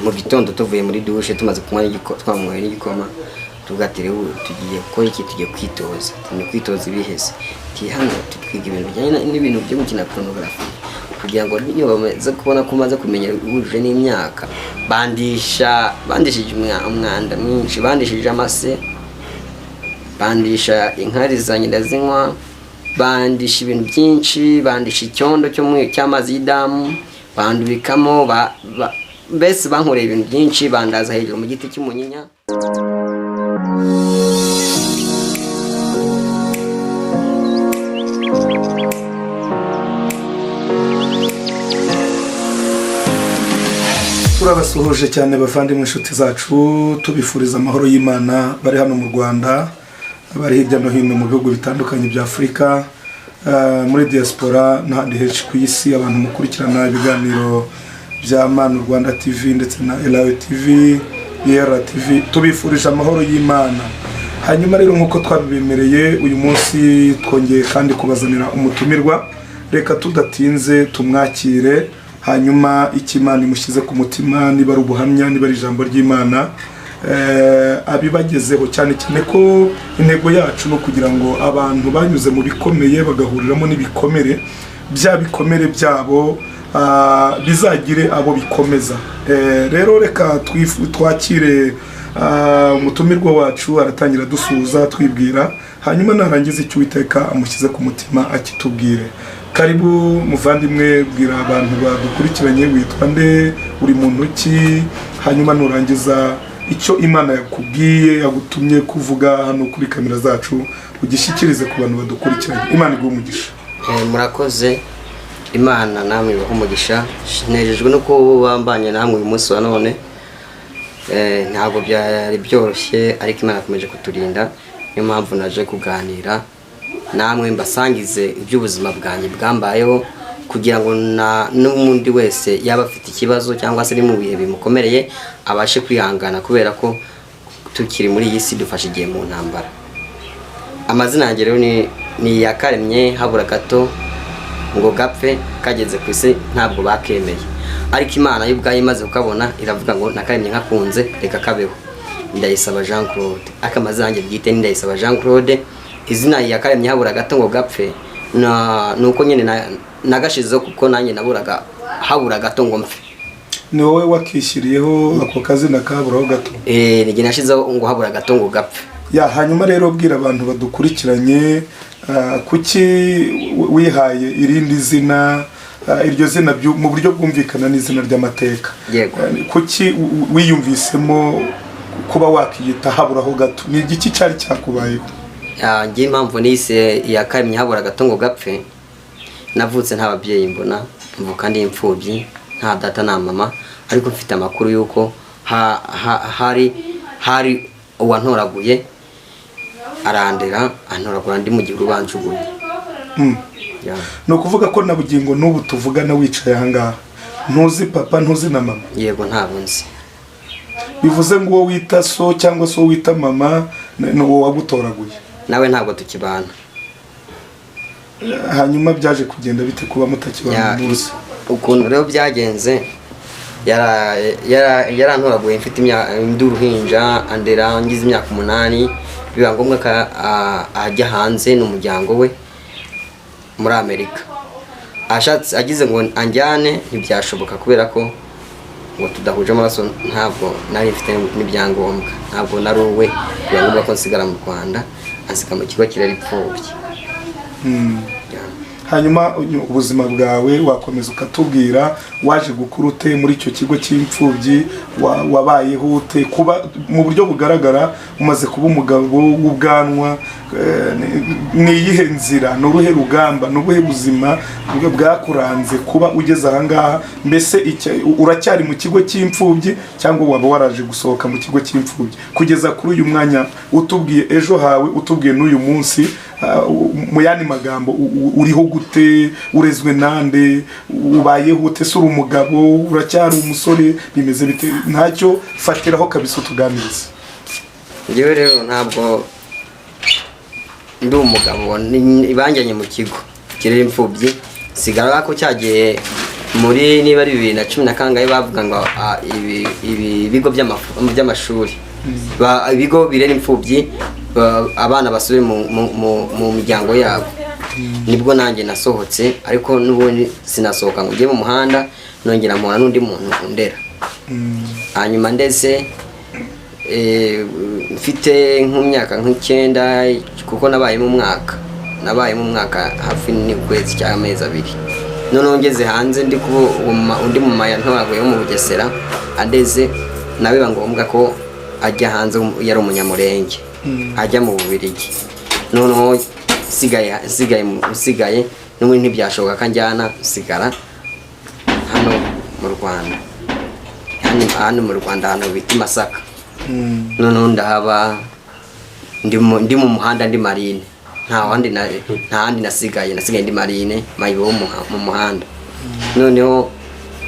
mu gitondo tuvuye muri douche tumaze kunywa n'igikoma tugatire tugiye gukora iki, tugiye kwitoza, ni kwitoza ibihese hano twiga ibintu bijyanye n'ibintu byo gukina pornography kugira ngo niyo bamaze kubona ko maze kumenya ubuje n'imyaka bandishije umwanda mwinshi, bandishije amase, bandisha inkari za nyirazinywa, bandisha ibintu byinshi, bandisha icyondo cy'amazi y'idamu, bandubikamo mbese bankoreye ibintu byinshi, bandaza hejuru mu giti cy'umunyinya. Turabasuhuje cyane bavandimwe inshuti zacu, tubifuriza amahoro y'Imana bari hano mu Rwanda, bari hirya no hino mu bihugu bitandukanye bya Afurika, muri diaspora n'ahandi henshi ku isi, abantu mukurikirana ibiganiro bya Manu Rwanda TV ndetse na Elawe TV, Yera TV, tubifurije amahoro y'Imana. Hanyuma rero nkuko twabibemereye uyu munsi twongeye kandi kubazanira umutumirwa, reka tudatinze tumwakire, hanyuma ikimana imushyize ku mutima, niba ari ubuhamya, niba ari ijambo ry'Imana abibagezeho, cyane cyane ko intego yacu no kugira ngo abantu banyuze mu bikomeye bagahuriramo n'ibikomere, bya bikomere byabo bizagire abo bikomeza. Rero reka twakire umutumirwa wacu, aratangira dusuhuza twibwira, hanyuma narangiza icyo Uwiteka amushyize ku mutima akitubwire. Karibu muvandimwe, bwira abantu badukurikiranye, witwa nde, uri muntu ki, hanyuma nurangiza icyo Imana yakubwiye, yagutumye kuvuga hano kuri kamera zacu, ugishyikirize ku bantu badukurikiranye. Imana iguhe umugisha. Murakoze. Imana namwe ibahe umugisha. Nejejwe no kubambanye namwe uyu munsi wa none. Ntabwo byari byoroshye, ariko Imana yakomeje kuturinda, niyo mpamvu naje kuganira namwe mbasangize iby'ubuzima bwanjye bwambayeho, kugira ngo n'undi wese yaba afite ikibazo cyangwa se ari mu bihe bimukomereye abashe kwihangana, kubera ko tukiri muri iyi si dufashe igihe mu ntambara. Amazina yanjye rero ni Yakaremye habura gato ngo gapfe, kageze ku isi ntabwo bakemeye, ariko Imana yo ubwayo imaze kukabona iravuga ngo nakaremye nkakunze, reka kabeho. Ndayisaba Jean Claude, akamazina yanjye bwite ni Ndayisaba Jean Claude. Izina Yakaremye habura gato ngo gapfe nuko nyine nagashizeho, kuko nanjye naburaga habura gato ngo mpfe. Ni wowe wakishyiriyeho ako kazina kaburaho gato? Nige nashizeho ngo habura gato ngo gapfe. Hanyuma rero bwira abantu badukurikiranye, kuki wihaye irindi zina, iryo zina mu buryo bwumvikana n'izina ry'amateka? Yego. Kuki wiyumvisemo kuba wakiyita haburaho gato? Ni igiki cyari cyakubayeho? Ngiye impamvu nise Yakaremye habura gato ngo gapfe, navutse nta babyeyi mbona, mvuka ndi imfubyi, nta data na mama, ariko mfite amakuru yuko hari uwantoraguye arandera, antoragura ndi mu gihe banjugunye. No kuvuga ko na bugingo n'ubu tuvugana wicaye aha ngaha ntuzi papa, ntuzi na mama? Yego, ntabwo nzi. Bivuze ngo uwo wita so cyangwa se uwo wita mama ni uwo wagutoraguye? Nawe ntabwo tukibana. Hanyuma byaje kugenda bite kuba mutakibana? Ukuntu rero byagenze, yarantoraguye mfite ndi uruhinja, andera ngize imyaka 8, biba ngombwa ko ajya hanze n'umuryango we muri Amerika. Agize ngo anjyane ntibyashoboka, kubera ko ngo tudahuje amaraso, ntabwo nari mfite n'ibyangombwa, ntabwo nari uwe, biba ngombwa ko nsigara mu Rwanda, ansiga mu kigo kirari imfubyi. Hanyuma ubuzima bwawe wakomeza ukatubwira, waje gukura ute muri icyo kigo cy'imfubyi, wabayeho ute? Kuba mu buryo bugaragara umaze kuba umugabo w'ubwanwa, ni iyihe nzira, ni uruhe rugamba, ni ubuhe buzima bwakuranze kuba ugeze aha ngaha? Mbese uracyari mu kigo cy'imfubyi cyangwa waba waraje gusohoka mu kigo cy'imfubyi? Kugeza kuri uyu mwanya utubwiye ejo hawe, utubwiye n'uyu munsi, mu yandi magambo uriho gute, urezwe nande, ubayeho ute, sura umugabo, uracyari umusore, bimeze bite? Ntacyo fatiraho kabisa utuganiriza. Njyewe rero ntabwo ndi umugabo, ibanjyanye mu kigo kirera imfubyi, sigara ko cyagiye muri niba ari 2010 na kangahe bavuga ngo ibi bigo by'amashuri ibigo birera imfubyi abana basubire mu miryango yabo. Nibwo nanjye nasohotse, ariko n'ubundi sinasohoka ngo ujye mu muhanda nongera mpura n'undi muntu undera. Hanyuma ndetse mfite nk'imyaka nk'ikenda, kuko nabaye mu mwaka hafi n'ukwezi cy'amezi 2. Noneho ngeze hanze ndi undi mu maya ntorago yo mu Bugesera andeze, nawe bangombwa ko ajya hanze, yari umunyamurenge ajya mu Bubiligi. Noneho sigaye n'ubundi ntibyashoboka kanjyana, sigara hano mu Rwanda, hano mu Rwanda hano bita Masaka. Noneho ndahaba ndi mu muhanda, ndi marine, nta handi nasigaye ndi marine mayibo mu muhanda. Noneho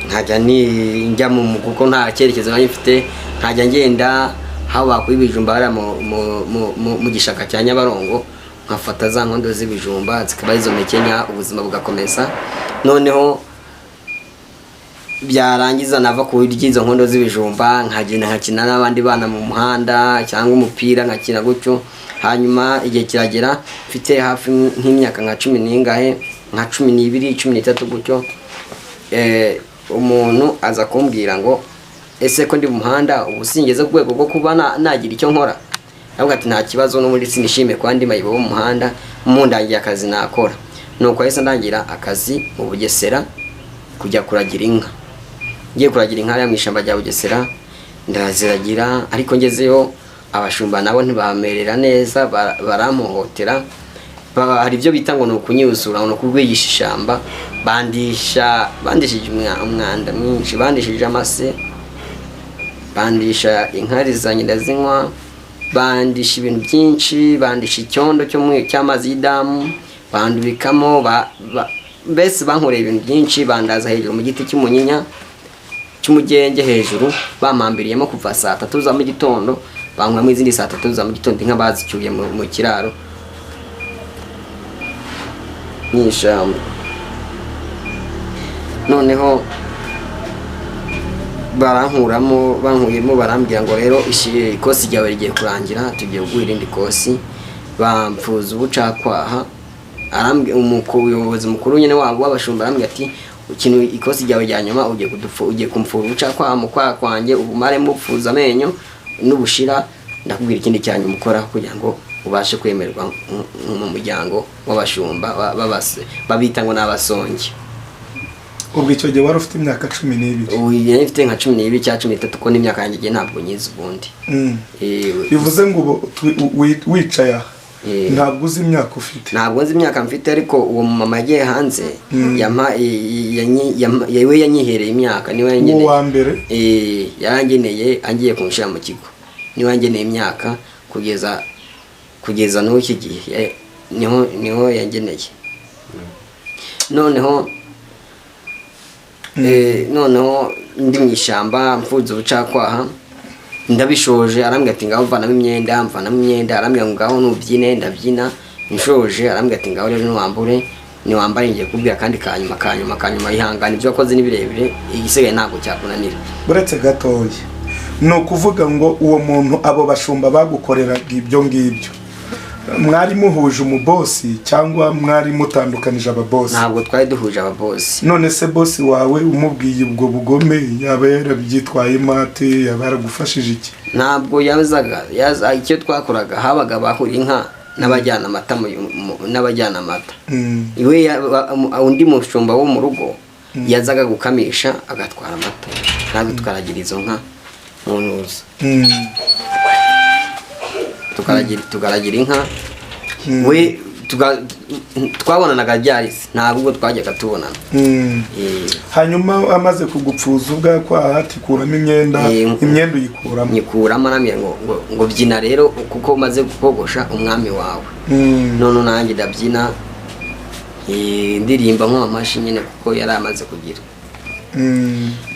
nkajya njya kuko nta cyerekezo nari mfite, nkajya ngenda haba kwibijumba bara mu gishaka cya Nyabarongo, nkafata za nkondo z'ibijumba zikaba izo mekenya, ubuzima bugakomeza. Noneho byarangiza nava ku izo nkondo z'ibijumba, nkagenda nkakina n'abandi bana mu muhanda cyangwa umupira nkakina gutyo. Hanyuma igihe kiragera mfite hafi nk'imyaka nka 10 n'ingahe, nka 12 13 gutyo, umuntu aza kumbwira ngo ese ko ndi mu muhanda ubu singeze ku rwego rwo kuba nagira icyo nkora. Navuga ati nta kibazo, no muri sinishime kwa ndi mayibo mu muhanda, mundangiye akazi nakora. Nuko ahise ndangira akazi mu Bugesera kujya kuragira inka. Ngiye kuragira inka ya mwishamba rya Bugesera, ndaziragira, ariko ngezeyo abashumba nabo ntibamerera neza, baramuhotera. Hari ibyo bita ngo nukunyuzura, no kurwigisha ishamba, bandishije umwanda mwinshi, bandishije amase, bandisha inkari zanjye ndazinywa, bandisha ibintu byinshi, bandisha icyondo cy'amazi y'idamu, bandubikamo, mbese bankoreye ibintu byinshi. Bandaza hejuru mu giti cy'umunyinya cy'umugenge hejuru, bampambiriyemo kuva saa 3 za mu gitondo, bankwamo izindi saa 3 za mu gitondo, inka bazicyuye mu kiraro n'ishamba. Noneho bankuyemo barambwira ngo rero ikosi ryawe rigiye kurangira, tugiye kuguha irindi kosi. Bampfuza ubucakwaha, umuyobozi mukuru nyine wabo w'abashumba arambwira ati ikintu ikosi ryawe rya nyuma ugiye kumfura ubucakwaha mu kwa kwanjye, ubumare mupfuza amenyo n'ubushira, ndakubwira ikindi cyane umukora kugira ngo ubashe kwemerwa mu muryango w'abashumba babita ngo n'abasongi. Ubwo icyo gihe wari ufite imyaka 12? Ubu yari mfite nka 12 cyangwa 13, kuko n'imyaka yanjye ntabwo nyizi ubundi. Bivuze ngo wicaye ntabwo uzi imyaka ufite? Ntabwo nzi imyaka mfite, ariko uwo mama yagiye hanze yewe yanyihereye imyaka, niwe yangeneye. Uwa mbere yarangeneye angiye kunshira mu kigo, niwe yangeneye imyaka kugeza n'iki gihe, niho yangeneye. Noneho ndi mu ishyamba mfuza ubucakwaha, ndabishoje arambwira ati ngaho mvanamo imyenda, arambwira ngo ngaho nubyine, ndabyina. Nshoje arambwira ati ngaho rero niwambare ngiye kubwira kandi kanyuma ihangana, ibyo wakoze ni birebire, igisigaye ntabwo cyakunanira. Buretse gatoya, ni ukuvuga ngo uwo muntu abo bashumba bagukoreraga ibyo ngibyo, mwari muhuje umubosi cyangwa mwari mutandukanije ababosi? Ntabwo twari duhuje ababosi. None se bosi wawe umubwiye ubwo bugome, yaba yarabyitwaye mate, yaba yaragufashije iki? Ntabwo yaza icyo twakoraga, habaga bahura inka n'abajyana amata. Iwe undi mushumba wo mu rugo yazaga gukamisha agatwara amata, ntabwo twaragira izo nka mu ntuza. Tukaragira inka, we twabonanaga byarisi, ntabwo twajyaga tubonana. Hanyuma amaze kugupfuza ubwakwaha tikuramo imyenda uyikuramo? Nyikuramo, arambwira ngo byina rero kuko umaze gukogosha umwami wawe. None nanjye ndabyina, ndirimba nk'amashi nyine, kuko yari amaze kugira,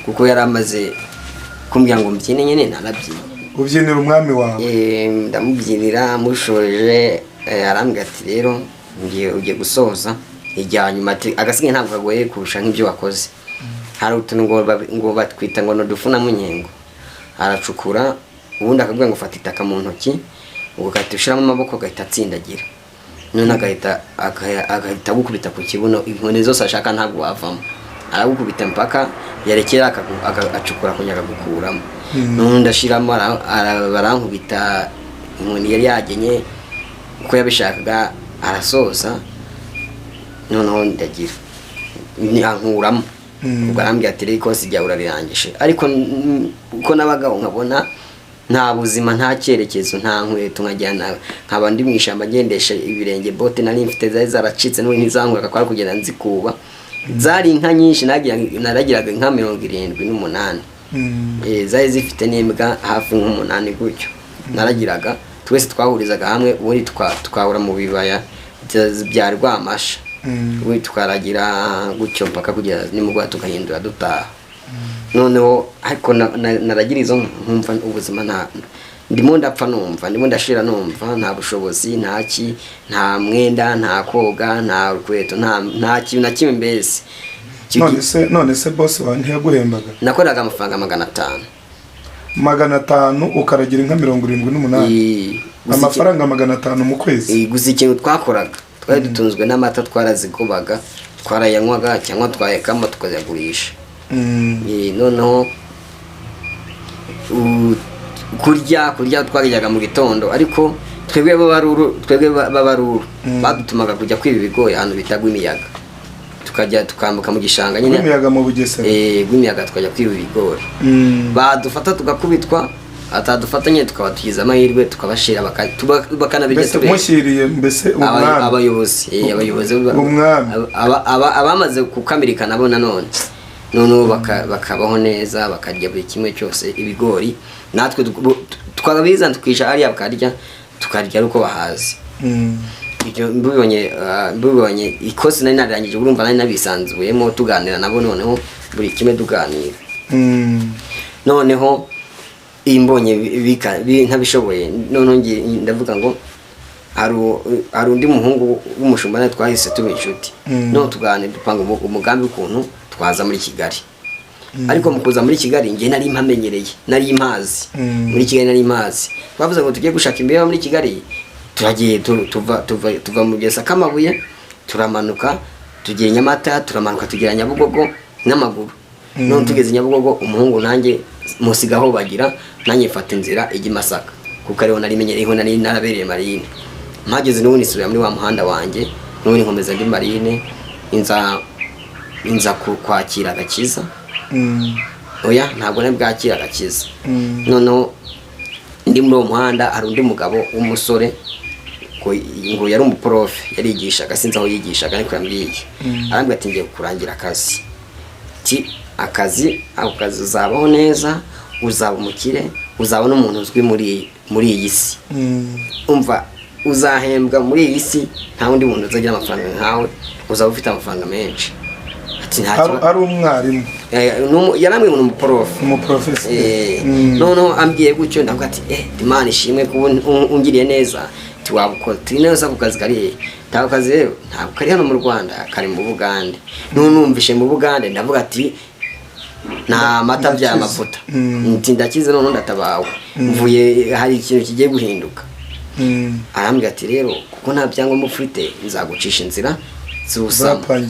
kuko yari amaze kumbwira ngo mbyine nyine, narabyina. Ubyinira umwami wawe? Ndamubyinira, mushoje arambwira ati rero ugiye gusoza ijya nyuma, ati agasigaye ntabwo kagoye kurusha nk'ibyo wakoze. hari utuntu ngo batwita ngo nodufuna munyengo, aracukura ubundi akabwira ngo fata itaka mu ntoki ngo ukatushiramo amaboko agahita atsindagira, none agahita gukubita ku kibuno, inkoni zose ashaka ntabwo wavamo, aragukubita mpaka yarekera acukura kunyaga gukuramo, none ndashiramo barankubita inkoni yari yagenye uko yabishakaga, arasoza noneho ndagira nkuramo, ubwo arambwira ati rero ikosi ryawe urarirangije, ariko uko nabagaho nkabona nta buzima, nta cyerekezo, nta nkweto, nkaba ndi mu ishyamba ngendesha ibirenge, bote nari mfite zari zaracitse n'ubu ntizankureka kwari kugenda nzikuba, zari inka nyinshi naragiraga inka 78 zari zifite n'imbwa hafi nk'8 gutyo naragiraga, twese twahurizaga hamwe, ubundi twahura mu bibaya bya Rwamasha, ubundi twaragira gutyo mpaka kugera nimugwa tugahindura dutaha. Noneho ariko naragira izo nkumva ubuzima ndimo ndapfa, numva ndimo ndashira, numva nta bushobozi, nta mwenda, nta koga, nta rukweto, nta kintu na kimwe mbese. None se boss wa ntiyaguhembaga? Nakoraga amafaranga 500 ukaragira inka 78. Amafaranga 500 mu kwezi. Gusa ikintu twakoraga twari dutunzwe n'amata, twarazikubaga, twarayanywaga cyangwa twayakama tukazagurisha. Noneho kurya twagiraga mu gitondo, ariko twebwe babaruru badutumaga kujya kwiba ibigori ahantu bitagwa imiyaga, tukajya tukambuka mu gishanga nyine imiyaga mu Bugesera, gw'imiyaga tukajya kwiba ibigori, badufata tugakubitwa, atadufatanye tukaba tugize amahirwe tukabashira bakanabirya turebe mushyiriye mbese abayobozi abamaze kukamirika nabo nanone bakabaho neza, bakarya buri kimwe cyose, ibigori natwe twabizana tukisha ariya bakarya, tukarya uko bahazi. Ibyo mbibonye ikosi nari narangije, urumva nari nabisanzuyemo tuganira nabo, noneho buri kimwe tuganira. Noneho imbonye ntabishoboye, noneho ndavuga ngo hari undi muhungu w'umushumba nawe twahise tuba inshuti, no tuganira dupanga umugambi w'ukuntu twaza muri Kigali. Ariko mu kuza muri Kigali ngiye nari mpamenyereye, nari impazi muri Kigali, nari impazi. Bavuze ngo tugiye gushaka imbeho muri Kigali, turagiye tuva mu Gesa k'amabuye, turamanuka tugiye Nyamata, turamanuka tugera Nyabugogo n'amaguru. None tugeze Nyabugogo, umuhungu nanjye musigaho bagira, nanjye mfata inzira ijya Masaka, kuko ariho nari menyereye, nari narabereye marine. Mpageze n'ubundi isubira muri wa muhanda wanjye, n'ubundi nkomeza ndi marine, inza kwakira agakiza. Oya ntabwo nari bwakira agakiza. Noneho ndi muri uwo muhanda hari undi mugabo w'umusore ngo yari umuprofe, yarigishaga, sinzi aho yigishaga, ariko yambwiye arambwira ati ngiye kurangira akazi, ako kazi uzabaho neza, uzaba umukire, uzaba n'umuntu uzwi muri iyi si. Umva uzahembwa muri iyi si, nta wundi muntu uzagira amafaranga nkawe, uzaba ufite amafaranga menshi. Ari umwarimu yaramwe mu umuprofe, umuprofesor. Noneho ambwiye gutyo, ndavuga ati Imana ishimwe ko ungiriye neza, tiwabukora turi neza ku kazi kari. Ntabwo kazi rero ntabwo kari hano mu Rwanda, kari mu Bugande. Numvishe mu Bugande, ndavuga ati nta mata bya amavuta, ndakize none ndatabawe, mvuye hari ikintu kigiye guhinduka. Arambwira ati rero kuko nta byangombwa ufite, nzagucisha inzira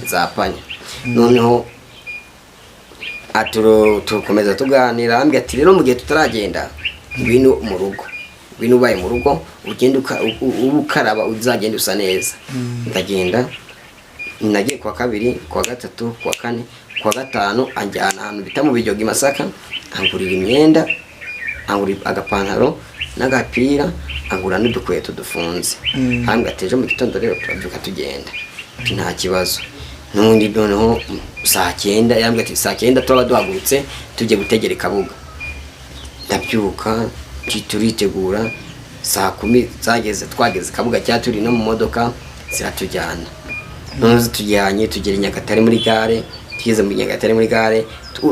zapanya. Noneho tukomeza tuganira, arambwira ati rero mu gihe tutaragenda, ngwino mu rugo, ngwino ubaye mu rugo, ugenda ukaraba, uzagenda usa neza. Ndagenda, nagiye kwa kabiri, kwa gatatu, kwa kane, kwa gatanu anjyana ahantu bita mu Biryogo i Masaka, angurira imyenda, angurira agapantaro n'agapira, angura n'udukweto dufunze. Arambwira ati ejo mu gitondo rero turabyuka tugenda, nta kibazo. N'undi noneho saa 9, yambwira ati saa 9 tuba duhagurutse tujye gutegera Kabuga. Ndabyuka turitegura, saa 10 twageze Kabuga, cyaturi no mu modoka ziratujyana. None tujyanye tugera Nyagatare muri gare, tugeze mu Nyagatare muri gare,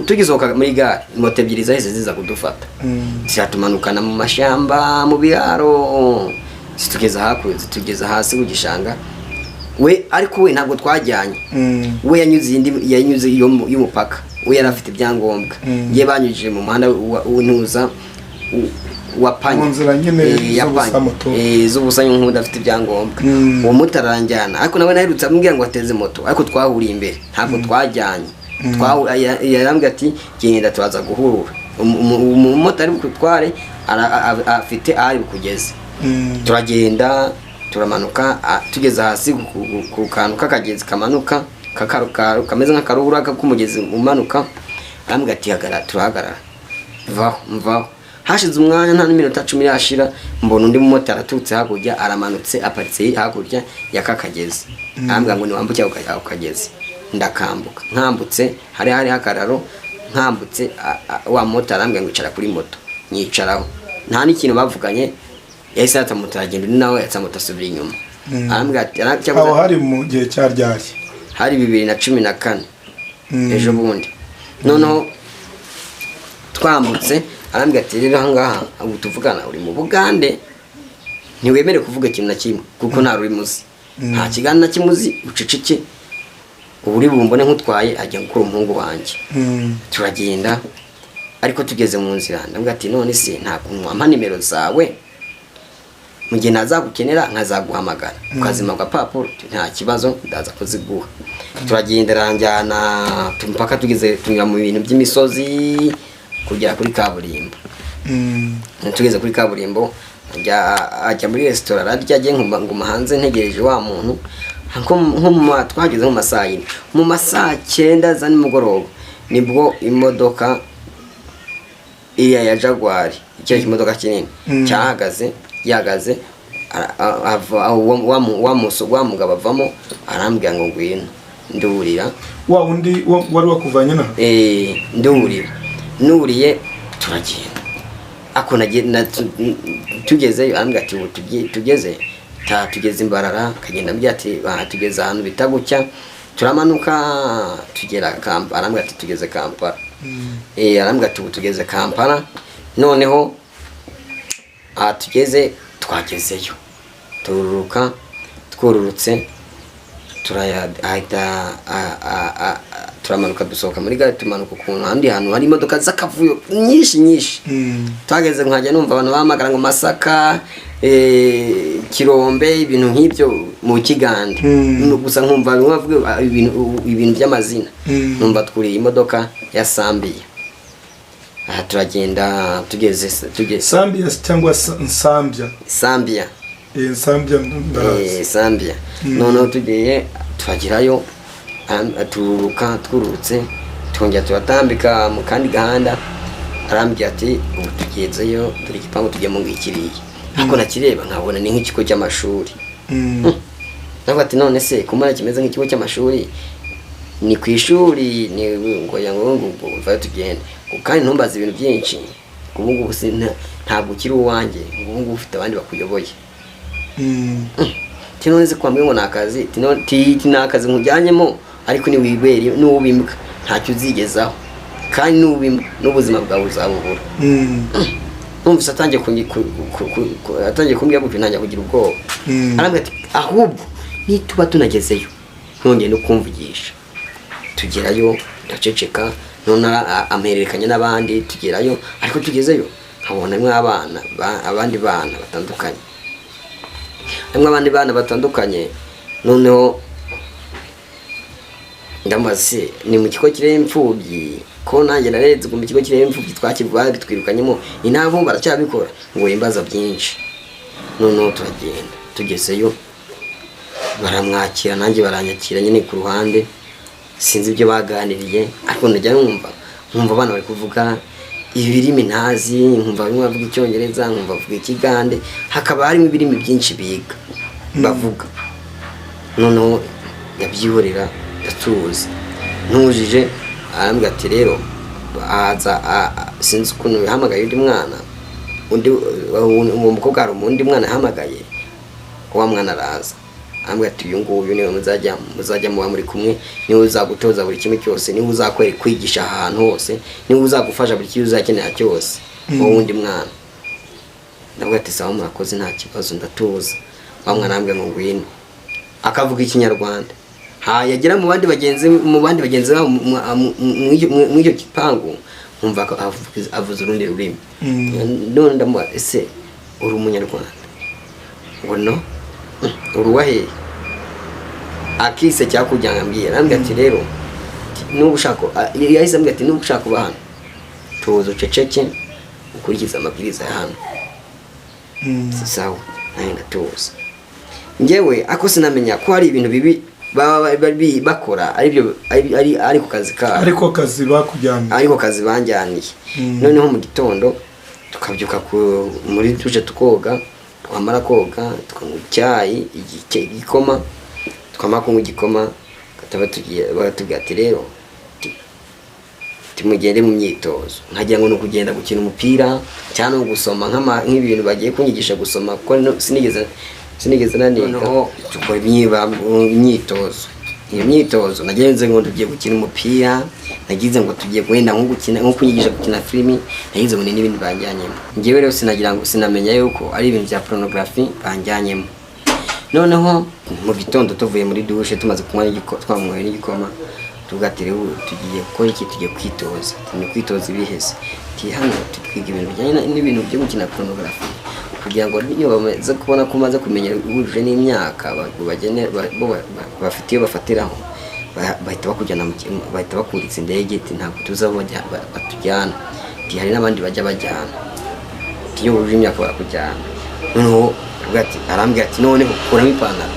tugisohoka muri gare, moto ebyiri zahise ziza kudufata, ziratumanukana mu mashamba, mu biraro, zitugeza hasi ku gishanga. Ariko we ntabwo twajyanye, we yanyuze y'umupaka, we yari afite ibyangombwa ye banyujije mu muhanda w'intuza wapanye mu nzira nyine z'ubusa moto z'ubusa nk'undi afite ibyangombwa uwo moto aranjyana ariko nawe naherutse ambwira ngo ateze moto ariko twahuriye imbere ntabwo twajyanye yarambwira ati genda turaza guhurura umumotari bukutware afite ahari bukugeze turagenda turamanuka tugeze hasi ku kantu k'akagezi kamanuka kameze nk'akarubura k'umugezi umanuka arambwira ati turahagarara mvaho hashize umwanya nta n'iminota 10 yashira mbona undi mumotari aturutse hakurya aramanutse aparitse hakurya ya kakagezi arambwira ngo niwambuke ako kagezi ndakambuka nkambutse hari hakararo nkambutse wa moto arambwira ngo icara kuri moto nyicaraho nta n'ikintu bavuganye yahise yata moto aragenda nawe yatsa moto asubira inyuma arambwira ati aho hari mu gihe cya ryari hari 2014 ejo bundi noneho twambutse arambwira ati rero ahangaha ubu tuvugana uri mu Bugande ntiwemere kuvuga ikintu na kimwe kuko nta rurimuzi nta kiganiro na kimuzi ucicike uburi bumbone nkutwaye ajya gukora umuhungu wanjye turagenda ariko tugeze mu nzira ndambwira ati none se nta kuntu wampa nimero zawe mu gihe nazagukenera nkazaguhamagara ukazima kwa papuro nta kibazo ndaza kuziguha turagenda ranjyana mpaka tunyura mu bintu by'imisozi kugera kuri kaburimbo tugeze kuri kaburimbo ajya muri restaurant arya nguma hanze ntegereje wa muntu twageze mu masaha yine mu masaha 9 za nimugoroba nibwo imodoka iriya ya Jaguar icyo kimodoka kinini yahagaze wa mugabo avamo arambwira ngo ngwino ndurira wa undi wari wakuvanye na nuriye turagenda ako tugezeyo arambwira ati tugeze Imbarara kagenda byati tugeze ahantu bitagucya turamanuka tugera Kampala arambwira ati tugeze Kampala arambwira ati tugeze Kampala noneho twagezeyo twururutse turamanuka dusohoka muri gare tumanuka ku handi hantu hari imodoka z'akavuyo nyinshi twageze nkajya numva abantu bahamagara ngo Masaka Kirombe ibintu nk'ibyo mu Kigande gusa nkumva bavuga ibintu by'amazina numva twuriye imodoka ya Sambiya turagenda tugeze Sambiya cyangwa Nsambya Sambiya noneho tugiye turagerayo twururutse twongera turatambika mu kandi gahanda arambwira ati ubu tugezeyo turi igipangu tujyamo ngikiriye ariko nakireba nkabona ni nk'ikigo cy'amashuri navuga ati none se kumara kimeze nk'ikigo cy'amashuri ni ku ishuri ni ngo yango vayo tugende kandi ntumbaza ibintu byinshi kubungu ntabwo ukiri uwanjye ubungu ufite abandi bakuyoboye tinone se kwambwe ngo nakazi tinakazi nkujyanyemo ariko ni wibere n'ubimbwa ntacyo uzigezaho kandi n'ubuzima bwawe uzabubura numvise atangiye kumbwira gutyo ntangiye kugira ubwoba arambwira ati ahubwo nituba tunagezeyo ntongeye no kumvugisha tugerayo ndaceceka none amererekanye n'abandi tugerayo ariko tugezeyo nkabonamwe abandi bana batandukanye noneho ndamaze ni mu kigo kireye imfubyi ko nanjye nareze mu kigo kireye imfubyi twakivwari twirukanyemo inabo baracyabikora ngo imbaza byinshi noneho turagenda tugezeyo baramwakira nanjye baranyakira nyine ku ruhande sinzi ibyo baganiriye ariko najya nkumva abana bari kuvuga ibirimi ntazi nkumva bamwe bavuga icyongereza nkumva bavuga ikigande hakaba harimo ibirimi byinshi biga bavuga noneho yabyihorera ndatuzi ntujije arambwira ati rero sinzi ukuntu yahamagaye undi mwana uwo mukobwa hari undi mwana yahamagaye wa mwana araza arambwira ati uyu nguyu niwe muzajya muba muri kumwe niwe uzagutoza buri kimwe cyose niwe uzakwereka kwigisha ahantu hose niwe uzagufasha buri kintu uzakenera cyose wowe wundi mwana ndabwira ati sawa murakoze nta kibazo ndatuza wa mwana arambwira ngo ngwino akavuga ikinyarwanda yagera mu bandi bagenzi babo mu icyo gipangu nkumva ko avuze urundi rurimi. None ndamuha ese uri umunyarwanda? Ngo no. Uri wahe? Akise cyakujyanga mbwira. Arambwira ati rero nubu ushaka yahise ambwira ati nubu ushaka kuba hano tuzo ceceke ukurikiza amabwiriza ya hano. Sawa nayo ndatuza. Ngewe ako sinamenya ko hari ibintu bibi bakora ari ku kazi kabo, ariko kazi bakujyana, ariko kazi banjyaniye. Noneho mu gitondo tukabyuka muri tuje tukoga, twamara koga tukanywa icyayi igikoma, twamara kunywa igikoma kataba tugiye batubwira ati rero timugende mu myitozo. Nkagira ngo no kugenda gukina umupira cyane gusoma nk'ibintu bagiye kunyigisha gusoma kuko sinigeze naniko tukora imyitozo. Iyo myitozo nagenze ngo tugiye gukina umupira, nagize ngo tugiye kwenda nko kunyigisha gukina filimi, nagize ngo ni n'ibindi banjyanyemo. Ngewe rero sinagira ngo sinamenya yuko ari ibintu bya pornography banjyanyemo. Noneho mu gitondo tuvuye muri douche tumaze kunywa n'igikoma tugatire tugiye gukora iki, tugiye kwitoza. Ni kwitoza ibihese hano twiga ibintu bijyanye n'ibintu byo gukina pornography kugira ngo niyo bamaze kubona ko maze kumenya ubuje n'imyaka bafite iyo bafatiraho bahita bakujyana bahita bakuritsa indege ntabwo tuzabo batujyana. Hari n'abandi bajya bajyana iyo ubuje imyaka barakujyana. Noneho arambwira ati none kuramo ipantaro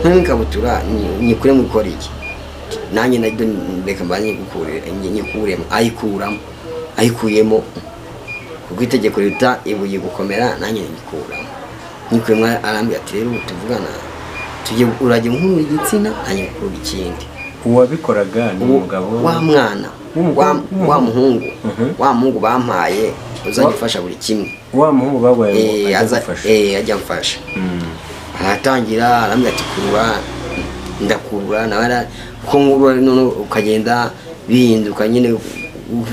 n'ikabutura nyikure mu gukora iki. Nanjye nabyo mbeka mbanye nyikuremo ayikuyemo kuko itegeko rita ibuye gukomera, nanjye nyikuremo arambwira ati rero tuvugana tujye urajye nkuru igitsina nanjye kuri ikindi. Uwabikoraga ni umugabo wa mwana wa muhungu bampaye uzagifasha buri kimwe. Wa muhungu bagwaye ajya mfasha. Aratangira arambwira ati kurura, ndakurura nawe ko nkuru none ukagenda bihinduka nyine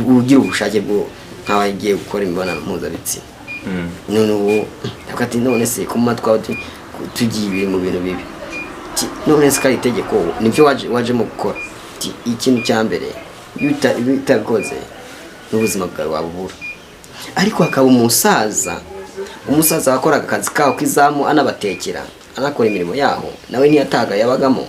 ugira ubushake bwo nkabagiye gukora imibonano mpuzabitsina. None ubu ati none se ko matwa tugiye mu bintu bibi. None se kari itegeko nibyo waje mu gukora. Ikintu cya mbere bitakoze n'ubuzima bwawe wabubura. Ariko hakaba umusaza wakoraga akazi kawo kizamu anabatekera anakora imirimo yaho, nawe ntiyataga yabagamo.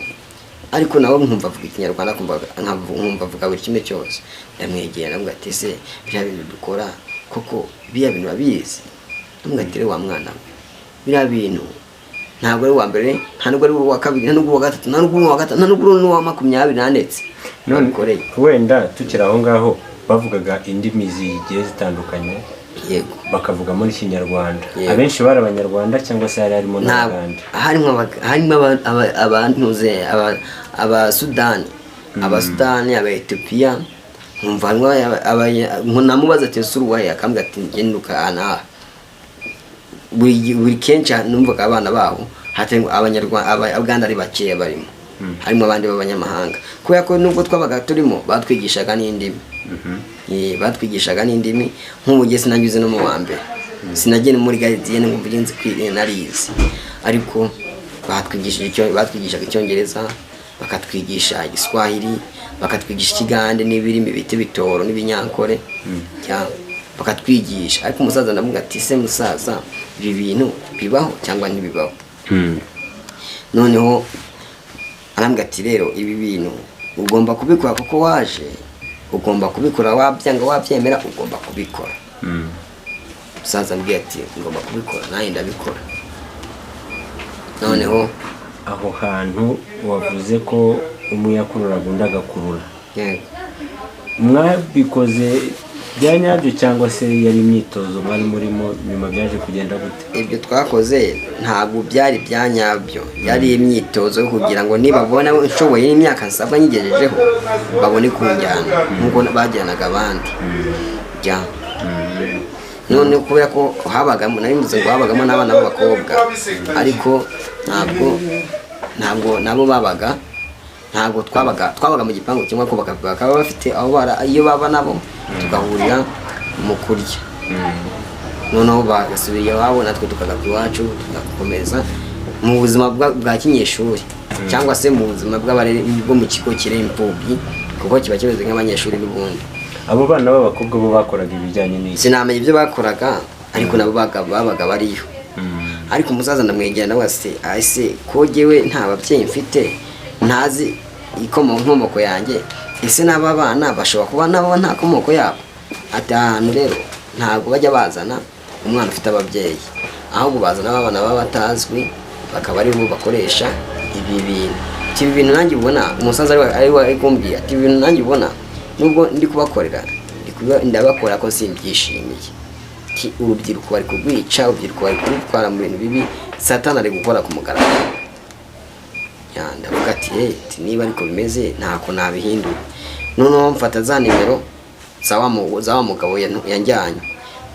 Ariko nawe nkumva avuga ikinyarwanda nkumva avuga buri kimwe cyose. Ndamwegera ndamubwira ati se bya bintu dukora koko biya bintu babizi? Ndamubwira ati wa mwana biriya bintu ntabwo ari uwa mbere, nta nubwo ari uwa kabiri, nta nubwo uwa gatatu, nta nubwo uwa gatanu, nta nubwo uwa 20 nandetse. None wenda tukira aho ngaho bavugaga indimi zigiye zitandukanye. Yego, bakavuga muri Kinyarwanda. Abenshi bari Abanyarwanda cyangwa se harimo n'Abaganda? Harimo abantuze Abasudani, Aba Ethiopia. Nkumva namubaza ati suruwaye akambwira ati ngenduka ana buri kenshi numvaga abana baho hatengo Abanyarwanda Abaganda ari bakeya barimo. Harimo abandi b'abanyamahanga kubera ko nubwo twabaga turimo batwigishaga n'indimi. Batwigishaga n'indimi nk'ubugese sinanyuze no mu wa mbere, sinagene muri gardienne ngo mvugenze kwire narizi. Ariko batwigishaga Icyongereza, bakatwigisha Igiswahili, bakatwigisha Ikigande n'ibirimi bite bitoro n'ibinyankore bakatwigisha. Ariko umusaza ndavuga ati se musaza ibi bintu bibaho cyangwa ntibibaho? Noneho arambwira ati rero ibi bintu ugomba kubikora kuko waje ugomba kubikora, wabyanga wabyemera ugomba kubikora. Musaza ambwira ati ngomba kubikora, naye ndabikora. Noneho aho hantu wavuze ko umuyakururaga undi agakurura. Mwabikoze byanyabyo cyangwa se yari imyitozo mwari murimo nyuma byaje kugenda gute? Ibyo twakoze ntabwo byari byanyabyo, yari imyitozo yo kugira ngo nibabona nshoboye n'imyaka nsabwa nyigejejeho babone kunjyana nkuko bajyanaga abandi. None kubera ko habagamo narimbuze ngo habagamo n'abana b'abakobwa, ariko ntabwo nabo babaga, ntabwo twabaga mu gipangu kimwe ko bakaba bafite aho iyo baba nabo tugahurira mu kurya. Noneho bagasubira iwabo natwe tukagaruka iwacu tugakomeza mu buzima bwa kinyeshuri. cyangwa se mu buzima bw'abarere bwo mu kigo kirera imfubyi kuko kiba kimeze nk'abanyeshuri n'ubundi. abo bana b'abakobwa bo bakoraga ibijyanye n'iki? Sinamenya ibyo bakoraga ariko nabo babaga bariyo. Ariko umusaza ndamwegera nawe ase ko jyewe nta babyeyi mfite ntazi inkomoko yanjye, ese n'aba bana bashobora kuba nabo nta komoko yabo. Ati ahantu rero ntabwo bajya bazana umwana ufite ababyeyi, ahubwo bazana abana baba batazwi bakaba ari bo bakoresha ibi bintu. Ibi bintu nanjye ubona umusaza ari kumbwira ati ibi bintu nanjye ubona nubwo ndi kubakorera ndabakora ko simbyishimiye. Urubyiruko bari kugwica, urubyiruko bari kubitwara mu bintu bibi, Satani ari gukora ku mugaragaro. Ndavuga ati niba ariko bimeze ntako nabihindura. Noneho mfata za nimero za wa mugabo yanjyanye,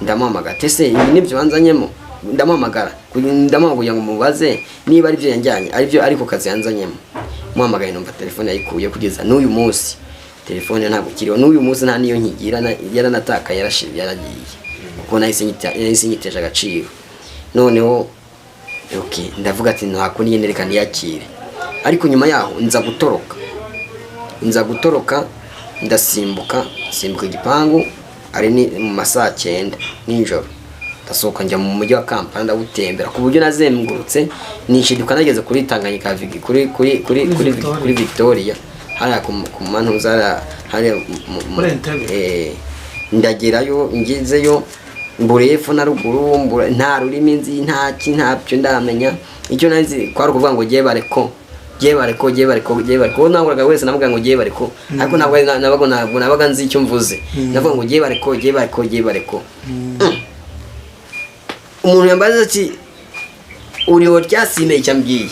ndamuhamagara ese ibi nibyo wanzanyemo, ndamuhamagara kugira ngo mubaze niba ari byo yanjyanye ari byo ariko kazi yanzanyemo. Muhamagaye numva telefone yayikuye kugeza n'uyu munsi telefone ntabwo kiriho, n'uyu munsi nta niyo nkigira, yaranatakaye yaragiye kuko nahise nyitesha agaciro. Noneho ndavuga ati ntako niyenereka niyakire. Ariko nyuma yaho nza gutoroka ndasimbuka igipangu ari mu masaa 9 nijoro, ndasohoka njya mu mujyi wa Kampala ndawutembera ku buryo nazengurutse nishiduka nageze kuri Tanganyika kuri Victoria hariya ku mantuza hariya ndagerayo ngezeyo mburefu na ruguru nta rurimi nzi ntabyo ndamenya. Icyo nanzi kwari ukuvuga ngo giye bareko naburaga wese navuga ngo giye bareko, ariko ntabwo nabaga nzi icyo mvuze. Navuga ngo giye bareko. Umuntu yambaza ati uriho ryasime cyambwiye,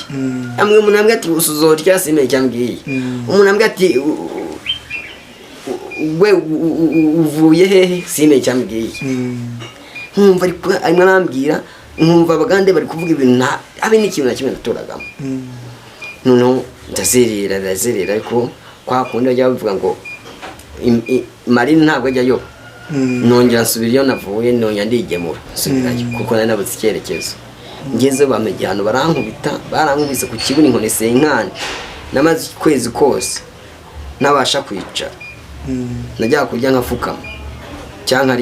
amwe umuntu ambwiye ati usuzo ryasime cyambwiye, umuntu ambwiye ati we uvuye hehe sime cyambwiye. Nkumva arimo arambwira, nkumva abagande bari kuvuga ibintu abe n'ikintu na kimwe natoragamo. Noneho ndazerera ariko kwa kundi bajya bavuga ngo Marine ntabwo ajyayo. Nongera nsubiriyo navuye nongera ndigemura nsubirayo kuko nari nabuze icyerekezo. Ngeze bamejye hano barankubise ku kibuno inkoni senkani, namaze kwezi kose nabasha kwicara. Najya kurya nkafukama cyangwa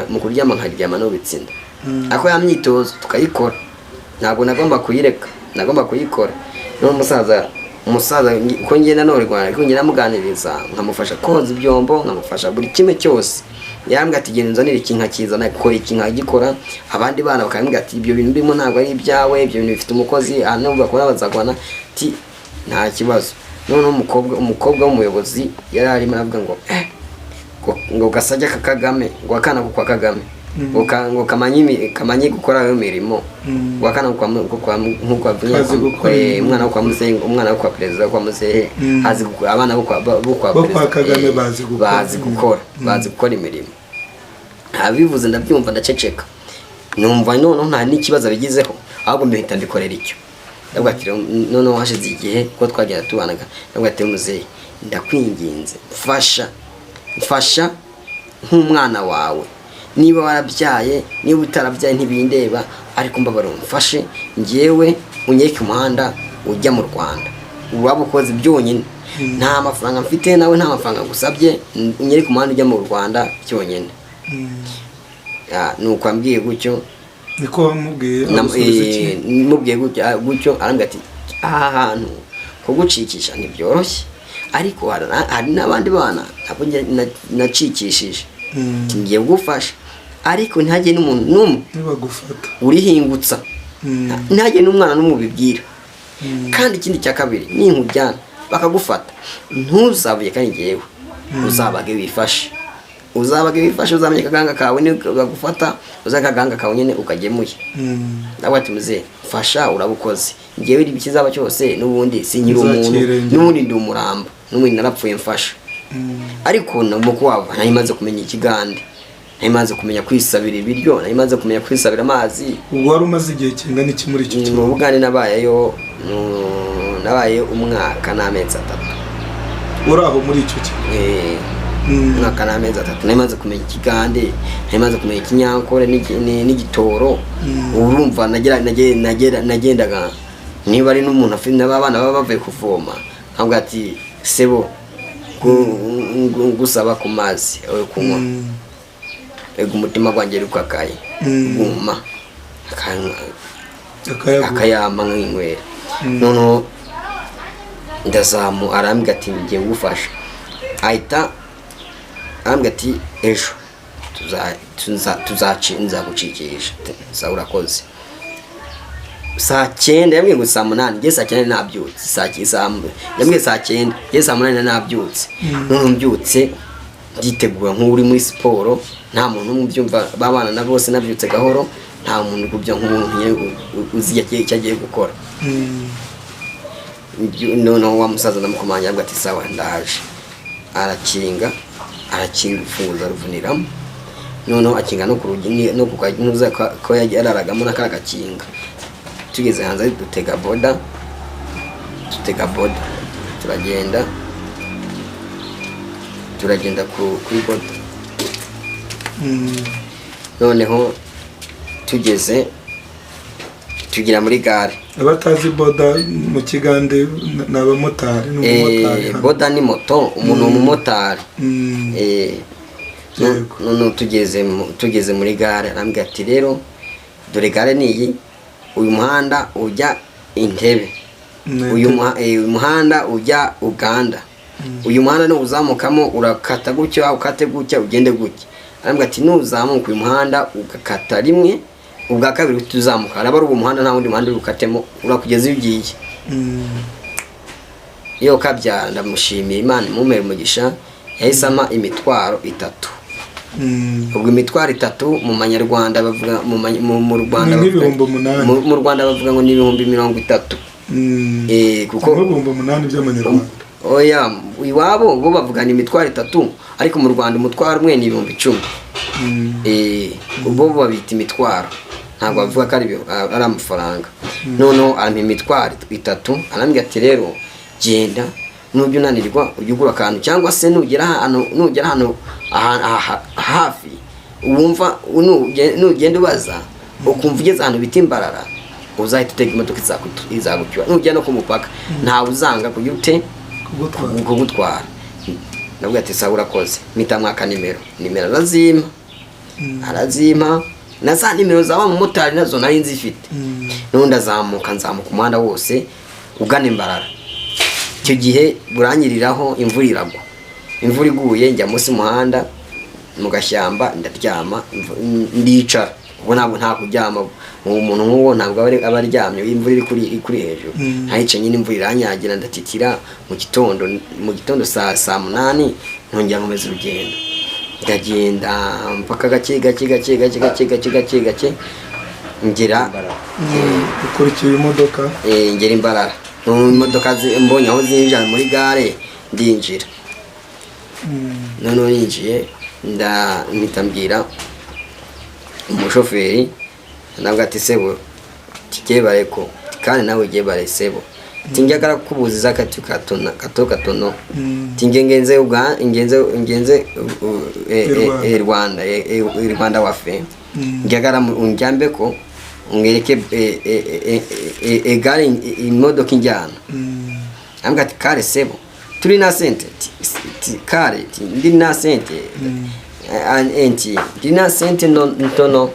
mu kuryama nkaryama no bitsinda. Ako ya myitozo tukayikora, ntabwo nagomba kuyireka, nagomba kuyikora. No umusaza ko ngenda norwa ariko ngenda muganiriza nkamufasha koza ibyombo, nkamufasha buri kimwe cyose. Yambwa ati genda nzanira ikinka kizana gukora ikinka gikora. Abandi bana bakambwira ati ibyo bintu bimo ntabwo ari ibyawe, ibyo bintu bifite umukozi hano bakora bazagwana ati nta kibazo. None umukobwa w'umuyobozi yari arimo aravuga ngo gasajya kakagame ngo akana kwa Kagame ngo kamanyi gukora iyo mirimo ngo akana nk'uko umwana wo kwa Muzehe, umwana wo kwa perezida kwa Muzehe azi gukora, abana bo kwa Kagame bazi gukora imirimo. Abivuze ndabyumva ndaceceka, numva noneho nta n'ikibazo bigizeho, ahubwo mbihita ndikorera icyo. Ndavuga ati noneho hashize igihe ko twagenda tubanaga, ndavuga ati Muzehe ndakwinginze mfasha nk'umwana wawe, niba warabyaye niba utarabyaye ntibindeba, ariko mbabarira umfashe ngewe unyeke umuhanda ujya mu Rwanda. Uraba ukoze byonyine, nta mafaranga mfite nawe nta mafaranga gusabye, unyereke umuhanda ujya mu Rwanda byonyine. Nuko ambwiye gutyo, niko wamubwiye mubwiye gutyo arambwira ati aha hantu kugucikisha ntibyoroshye, ariko hari n'abandi bana ntabwo nacikishije, ngiye gufasha ariko ntihagire n'umuntu n'umwe urihingutsa, ntihagire n'umwana n'umubibwira. Kandi ikindi cya kabiri ninkujyana bakagufata ntuzabuye kandi ngewe uzabage wifashe, uzamenye akaganga kawe ni bagufata uzakaganga kawe nyine ukagemuye. Ndavuga ati Muzehe fasha urabukoze, ngewe ibikizaba cyose n'ubundi sinyira umuntu, n'ubundi ndi umuramba, n'ubundi narapfuye mfasha. Ariko nuko wava nayimaze kumenya ikigande, nayimaze kumenya kwisabira ibiryo, nayimaze kumenya kwisabira amazi. Wari umaze igihe kingana iki muri icyo kintu? Mu Bugande nabaye umwaka n'amezi 3. Uraho muri icyo kintu? Umwaka n'amezi 3 nayimaze kumenya ikigande, nayimaze kumenya ikinyankore n'igitoro. Urumva nagendaga niba ari n'umuntu afite n'abana baba bavuye kuvoma ntabwo ati sebo gusaba ku mazi yo kunywa ego umutima gwanjye uri kwakaye guma akayama nk'inywera noneho ndazamu arambwira ati ngiye gufasha ahita arambwira ati ejo nzagucikisha sa urakoze saa 9 yambwiye ngo saa 8 ngiye saa 9 nabyutse yambwiye saa 9 ngiye saa 8 nabyutse none mbyutse nditegura nk'uri muri siporo nta muntu umubyumva babana na bose nabyutse gahoro nta muntu kubyo nk'umuntu uzi yagiye gukora none wa musaza ndamukomanya yambwiye ati sawa ndaje arakinga ufunguza ruvuniramo noneho akinga no ku rugi no ku kanyuza ko yararagamo n'akagakinga tugeze hanze dutega boda turagenda kuri boda noneho tugira muri gare. Abatazi boda mu kigande n'abamotari n'umumotari. Boda ni moto umuntu umumotari. None tugeze muri gare arambwira ati rero dore gare niyi uyu muhanda ujya Intebe uyu muhanda ujya Uganda uyu muhanda no uzamukamo urakata gutyo ukate gutya ugende gutya arambwira ati nuzamuka uyu muhanda ugakata rimwe ubwa kabiri tuzamuka araba ari umuhanda nta wundi muhanda ukatemo urakugeza ugiye iyo kabyara ndamushimiye Imana mumere umugisha yahisama imitwaro 3 ubwo imitwaro 3 mu manyarwanda bavuga mu Rwanda mu Rwanda bavuga ngo ni 30 kuko 8 by'amanyarwanda oya iwabo bo bavuga ni imitwaro 3 ariko mu Rwanda umutwaro umwe ni 10,000 ubwo babita imitwaro ntabwo bavuga ko ari amafaranga noneho ari imitwaro 3 arambwira ati rero genda nubyo unanirwa ugura akantu cyangwa se nugera hano hafi wumva nugenda ubaza ukumva ugeze ahantu bita Imbarara uzahita utega imodoka izagucyura nugera no ku mupaka ntawe uzanga kugute kugutwara nabwo ati sawa urakoze mpita mwaka nimero arazima na za nimero zawa mu motari nazo nari nzifite none nzamuka umuhanda wose ugana Imbarara. Icyo gihe buranyiriraho imvura iguye njya munsi muhanda mu gashyamba ndaryama ndicara ubwo ntabwo nta kuryama umuntu nk'uwo ntabwo aba aryamye imvura iri kuri hejuru ntayice nyine imvura iranyagira ndatitira mu gitondo saa 8 ntongera nkomeza urugendo ndagenda mpaka gake ngera ukurikiye imodoka ngera Imbarara imodoka mbonye aho zinjira muri gare ndinjira noneho ninjiye ndambwira umushoferi nabwo ati sebo tikebare ko kandi nawe gebare sebo tinjagara kubuziza katono tingengenze Rwanda wafe njagara unjambe ko ungereke egare imodoka injyana ambwa ati kare sebo turi na sente kare ndi na sente enti ndi na sente ntono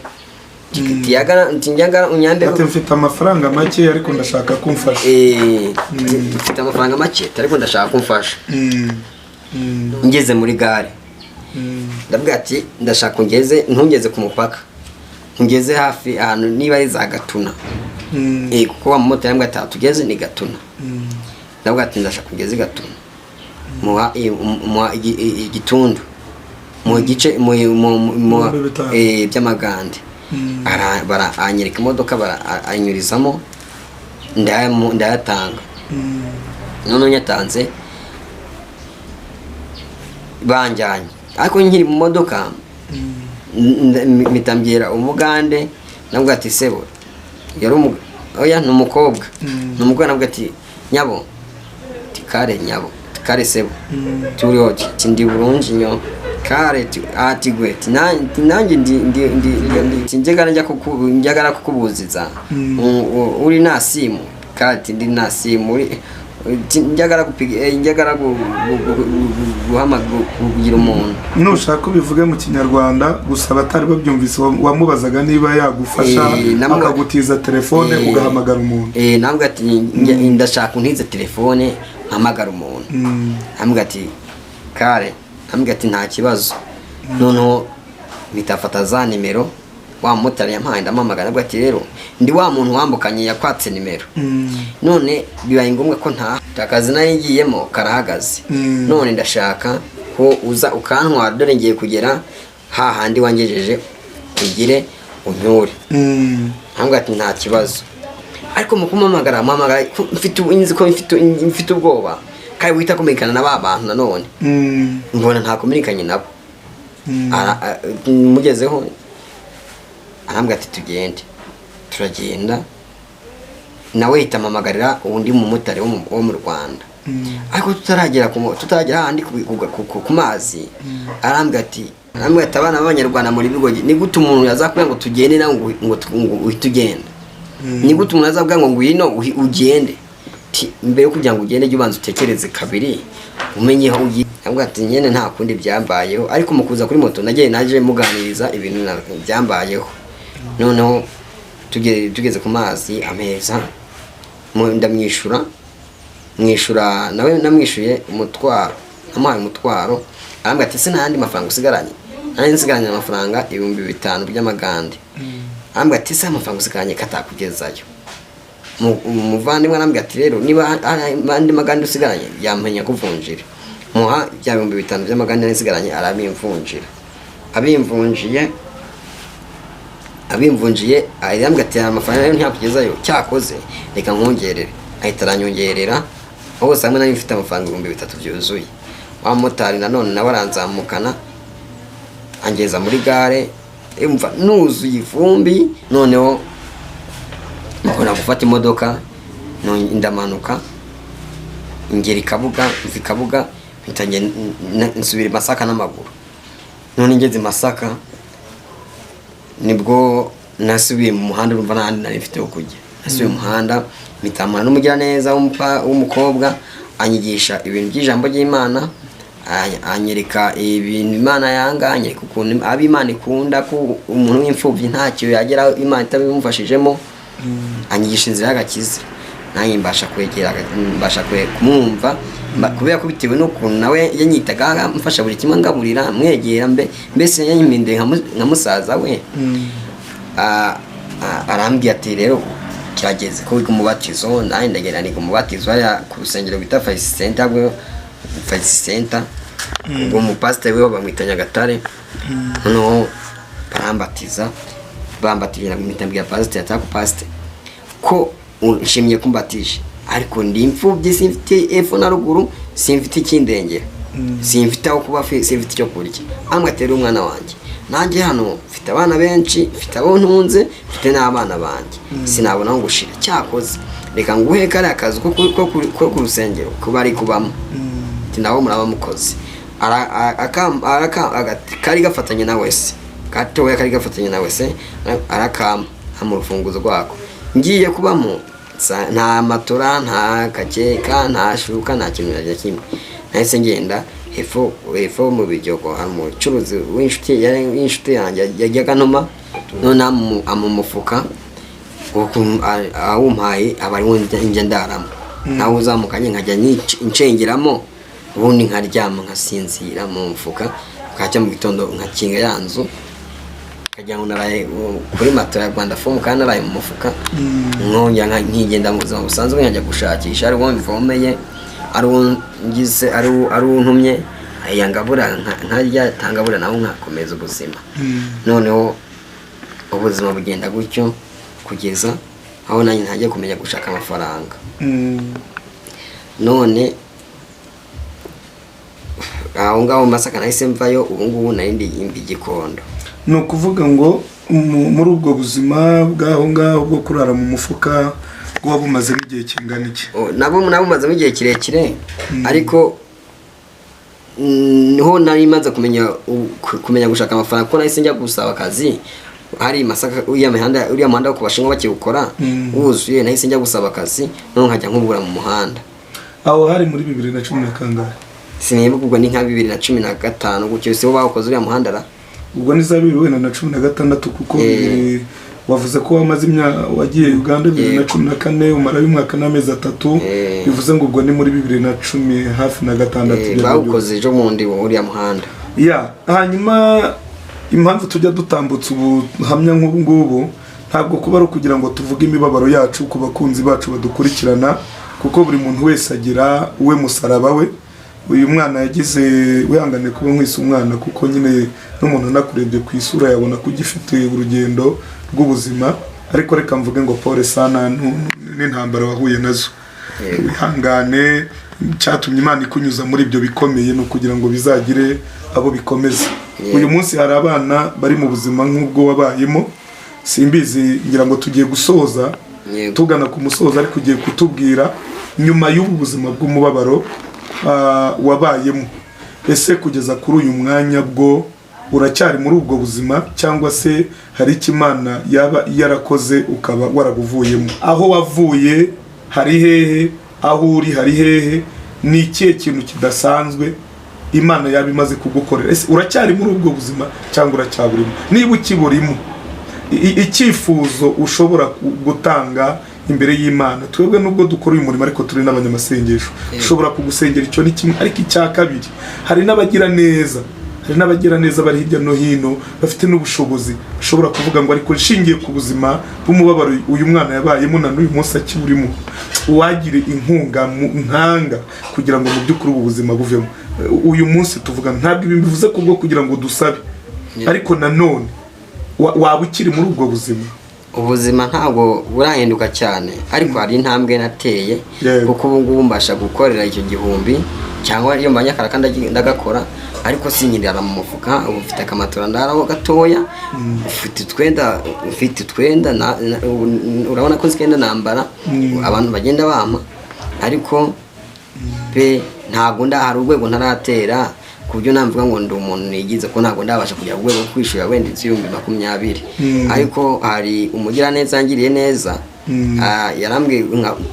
tinjagara unyambe ati mfite amafaranga make ariko ndashaka kumfasha mfite amafaranga make ariko ndashaka kumfasha ngeze muri gare ndabwira ati ndashaka ntungeze ku mupaka ngeze hafi ahantu niba ari za Gatuna kuko wa moto yambwa tugeze ni Gatuna ndabwo ati ndashaka kugeze Gatuna mu igitundu mu gice mu by'amagande anyereka imodoka anyurizamo ndayatanga none nyatanze banjyanye ariko nkiri mu modoka mitambira umugande nabwo ati sebo yari oya numukobwa nabwo ati nyabo tikare nyabo tikare sebo turi hoje tindi burunji nyo kare ati gwe tinanje ndi njagara kukubuziza uri na simu kati ndi nasi muri njagara kugira umuntu nushaka ubivuge mu kinyarwanda gusa abatari babyumvise wamubazaga niba yagufasha akagutiza telefone ugahamagara umuntu nambwe ati ndashaka untize telefone mpamagara umuntu nambwe ati kare nambwe ati nta kibazo noneho bitafata za nimero wa mutari yampaye ndamamagara nabwo ati rero ndi wa muntu wambukanye yakwatse nimero none bibaye ngombwa ko nta akazi nayo ngiyemo karahagaze none ndashaka ko uza ukantwara dore ngiye kugera hahandi wangejeje ugire unyure ntabwo ati nta kibazo ariko mu kumamagara mfite ubwoba kandi wita kumenyekana na ba bantu nanone mbona nta kumenyekanye nabo mugezeho arambwira ati tugende turagenda nawe hitamamagarira undi mumotari wo mu Rwanda ariko tutaragera handi ku mazi arambwira ati abana b'abanyarwanda muri bigo ni gute umuntu yazakubwira ngo tugende nawe ngo uhite ugenda ni gute umuntu azabwira ngo ngwino ugende mbere yo kugira ngo ugende jya ubanza utekereze kabiri umenye aho ugiye nabwo ati nyene nta kundi byambayeho ariko mu kuza kuri moto naje muganiriza ibintu byambayeho noneho tugeze ku mazi ameza ndamwishyura nawe namwishyuye umutwaro namuhaye umutwaro arambwira ati se n'andi mafaranga usigaranye nanjye nsigaranye amafaranga 5,000 by'amagande arambwira ati se amafaranga usigaranye katakugezayo umuvandimwe arambwira ati rero niba andi magande usigaranye yampenya kuvunjira muha bya 5,000 by'amagande nsigaranye arabimvunjira abimvunjiye arambwira ati amafaranga yo ntiyakugezayo cyakoze reka nkongerere ahita aranyongerera hose hamwe nari mfite amafaranga 3,000 byuzuye wa motari nanone nawe aranzamukana angeza muri gare umva nuzuye ivumbi noneho mbona gufata imodoka ndamanuka ngera ikabuga mpita nsubira Masaka n'amaguru none ngeze Masaka nibwo nasubiye mu muhanda urumva n'ahandi nari mfite kujya nasubiye mu muhanda mitamana n'umugira neza w'umukobwa anyigisha ibintu by'ijambo ry'Imana anyereka ibintu Imana yanga anyereka ukuntu ab'Imana ikunda ko umuntu w'imfubyi ntacyo yagera Imana itabimufashijemo anyigisha inzira y'agakiza nanjye mbasha kumwumva kubera ko bitewe n'ukuntu nawe yanyitaga mfasha buri kimwe ngaburira mwegera mbese yanyiminde nka musaza we arambwira ati rero kirageze ko wiga umubatizo nanjye ndagenda niga umubatizo ku rusengero bita Faith Center ubwo umupasiteri we bamwita Nyagatare noneho bambatije nabwira pasiteri atako pasiteri ko nshimye kumbatije ariko ndi imfubyi simfite epfo na ruguru simfite ikindengera simfite aho kuba simfite icyo kurya amwe atera umwana wanjye nanjye hano mfite abana benshi mfite abo ntunze mfite n'abana banjye sinabona ngo gushira cyakoze reka nguhe kare akazi ko ku rusengero kuba ari kubamo ati nawo muraba mukoze kari gafatanye na wese gatoya kari gafatanye na wese arakama amurufunguzo rwako ngiye kubamo nta matora nta kaceka nta shuka nta kintu na kimwe nahise ngenda hepfo mu Biryogo hari umucuruzi w'inshuti yanjye yajyaga ntuma none amumufuka awumpaye abari njya ndaramo nawe uzamukanye nkajya ncengeramo ubundi nkaryama nkasinzira mu mufuka nkajya mu gitondo nkakinga ya nzu kagira ngo naraye kuri matora ya Rwanda fomu kandi naraye mu mufuka nkongera nkigenda mu buzima busanzwe nkajya gushakisha ari uwo mvomeye ari ungize ari untumye ayangabura nkarya tangabura nawe nkakomeza ubuzima noneho ubuzima bugenda gutyo kugeza aho nanjye ntajya kumenya gushaka amafaranga none aho ngaho Masaka nahise mvayo ubu ngubu nari ndi Gikondo ni ukuvuga ngo muri ubwo buzima bw'aho ngaho bwo kurara mu mufuka bwo bumaze igihe kingana iki nabo bumaze igihe kirekire ariko niho nari maze kumenya gushaka amafaranga ko nahise njya gusaba akazi hari Masaka uriya muhanda wo kubashinwa bakiwukora wuzuye, nahise njya gusaba akazi none nkajya nkubura mu muhanda. aho hari muri 2010 na kangahe? Sinibuka, ubwo ni nka 2015 gutyo, sibo bakoze uriya muhanda ra. ubwo ni za 2016 kuko wavuze ko wamaze wagiye Uganda 2014 umara y'umwaka n'amezi 3, bivuze ngo ubwo ni muri 2010 hafi na 6 bawukoze ejo mundi uriya muhanda. Hanyuma impamvu tujya dutambutsa ubuhamya nk'ubu ngubu ntabwo kuba ari ukugira ngo tuvuge imibabaro yacu ku bakunzi bacu badukurikirana, kuko buri muntu wese agira uwe musaraba we. Uyu mwana yagize wihangane kuba nkwise umwana, kuko nyine n'umuntu nakurebye ku isura yabona ko ugifite urugendo rw'ubuzima, ariko reka mvuge ngo pole sana n'intambara wahuye nazo. Wihangane, cyatumye Imana ikunyuza muri ibyo bikomeye no kugira ngo bizagire abo bikomeza. Uyu munsi hari abana bari mu buzima nk'ubwo wabayemo, simbizi ngira ngo tugiye gusoza tugana ku musozo, ariko ugiye kutubwira nyuma y'ubu buzima bw'umubabaro wabayemo, ese kugeza kuri uyu mwanya bwo uracyari muri ubwo buzima, cyangwa se hari ikimana yaba yarakoze ukaba warabuvuyemo? Aho wavuye hari hehe, aho uri hari hehe, ni ikihe kintu kidasanzwe Imana yaba imaze kugukorera? Ese uracyari muri ubwo buzima cyangwa uracyaburimo? Niba ukiburimo, icyifuzo ushobora gutanga imbere y'Imana, twebwe nubwo dukora uyu murimo ariko turi n'abanyamasengesho, ushobora kugusengera icyo ni kimwe, ariko icya kabiri hari n'abagira neza bari hirya no hino bafite n'ubushobozi, ushobora kuvuga ngo ariko nshingiye ku buzima bw'umubabaro uyu mwana yabayemo na n'uyu munsi akiburimo, uwagire inkunga nkanga kugira ngo mu by'ukuri ubu buzima buvemo. Uyu munsi tuvuga ntabwo ibi bivuze kubwo kugira ngo dusabe, ariko nanone waba ukiri muri ubwo buzima. Ubuzima ntabwo burahinduka cyane, ariko hari intambwe nateye, kuko ubu ngubu mbasha gukorera icyo gihumbi, cyangwa iyo mbanye akara kandi ndagakora, ariko sinyirira mu mufuka. Ubu mfite akamatora ndaraho gatoya, ufite utwenda urabona ko zigenda nambara, abantu bagenda bampa, ariko pe ntabwo hari urwego ntaratera ku buryo namvuga ngo ndi umuntu nigize, ko ntabwo ndabasha kujya ku rwego kwishura wenda 2020. Ariko hari umugiraneza yangiriye neza, yarambwiye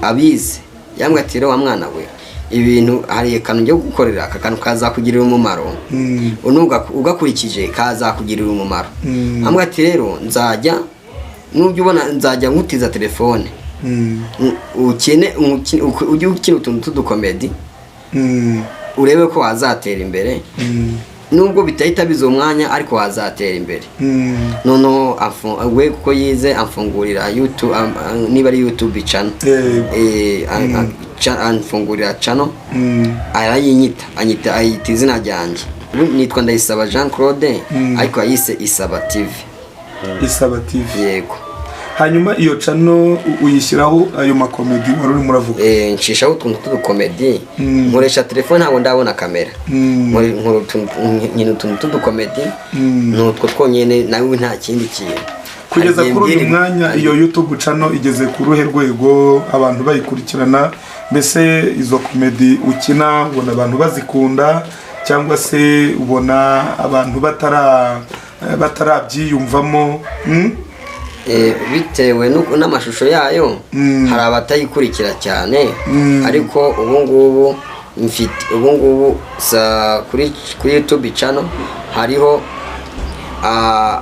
abize, yambwiye ati rero wa mwana we, ibintu hari akantu njye gukorera, aka kantu kazakugirira umumaro, ugakurikije kazakugirira umumaro. Ambwiye ati rero nzajya nubyo ubona nzajya nkutiza telefone, ujye ukina utuntu tw'udukomedi, urebe ko wazatera imbere, nubwo bitahita bizo umwanya ariko wazatera imbere. Noneho we kuko yize amfungurira YouTube, niba ari YouTube channel, amfungurira channel, ayita izina ryanjye, nitwa Ndayisaba Jean Claude, ariko yise Isaba TV. Isaba TV, yego. Hanyuma iyo channel uyishyiraho ayo makomedi wari urimo uravuga? Nshishaho utuntu tw'udukomedi, nkoresha telefone, ntabwo ndabona kamera, nkino utuntu tw'udukomedi, n'utwo twonyine, nawe nta kindi kintu. Kugeza kuri uyu mwanya iyo YouTube channel igeze ku ruhe rwego abantu bayikurikirana? Mbese izo komedi ukina ubona abantu bazikunda, cyangwa se ubona abantu batarabyiyumvamo? Bitewe n'amashusho yayo, hari abatayikurikira cyane, ariko ubu ngubu kuri YouTube channel hariho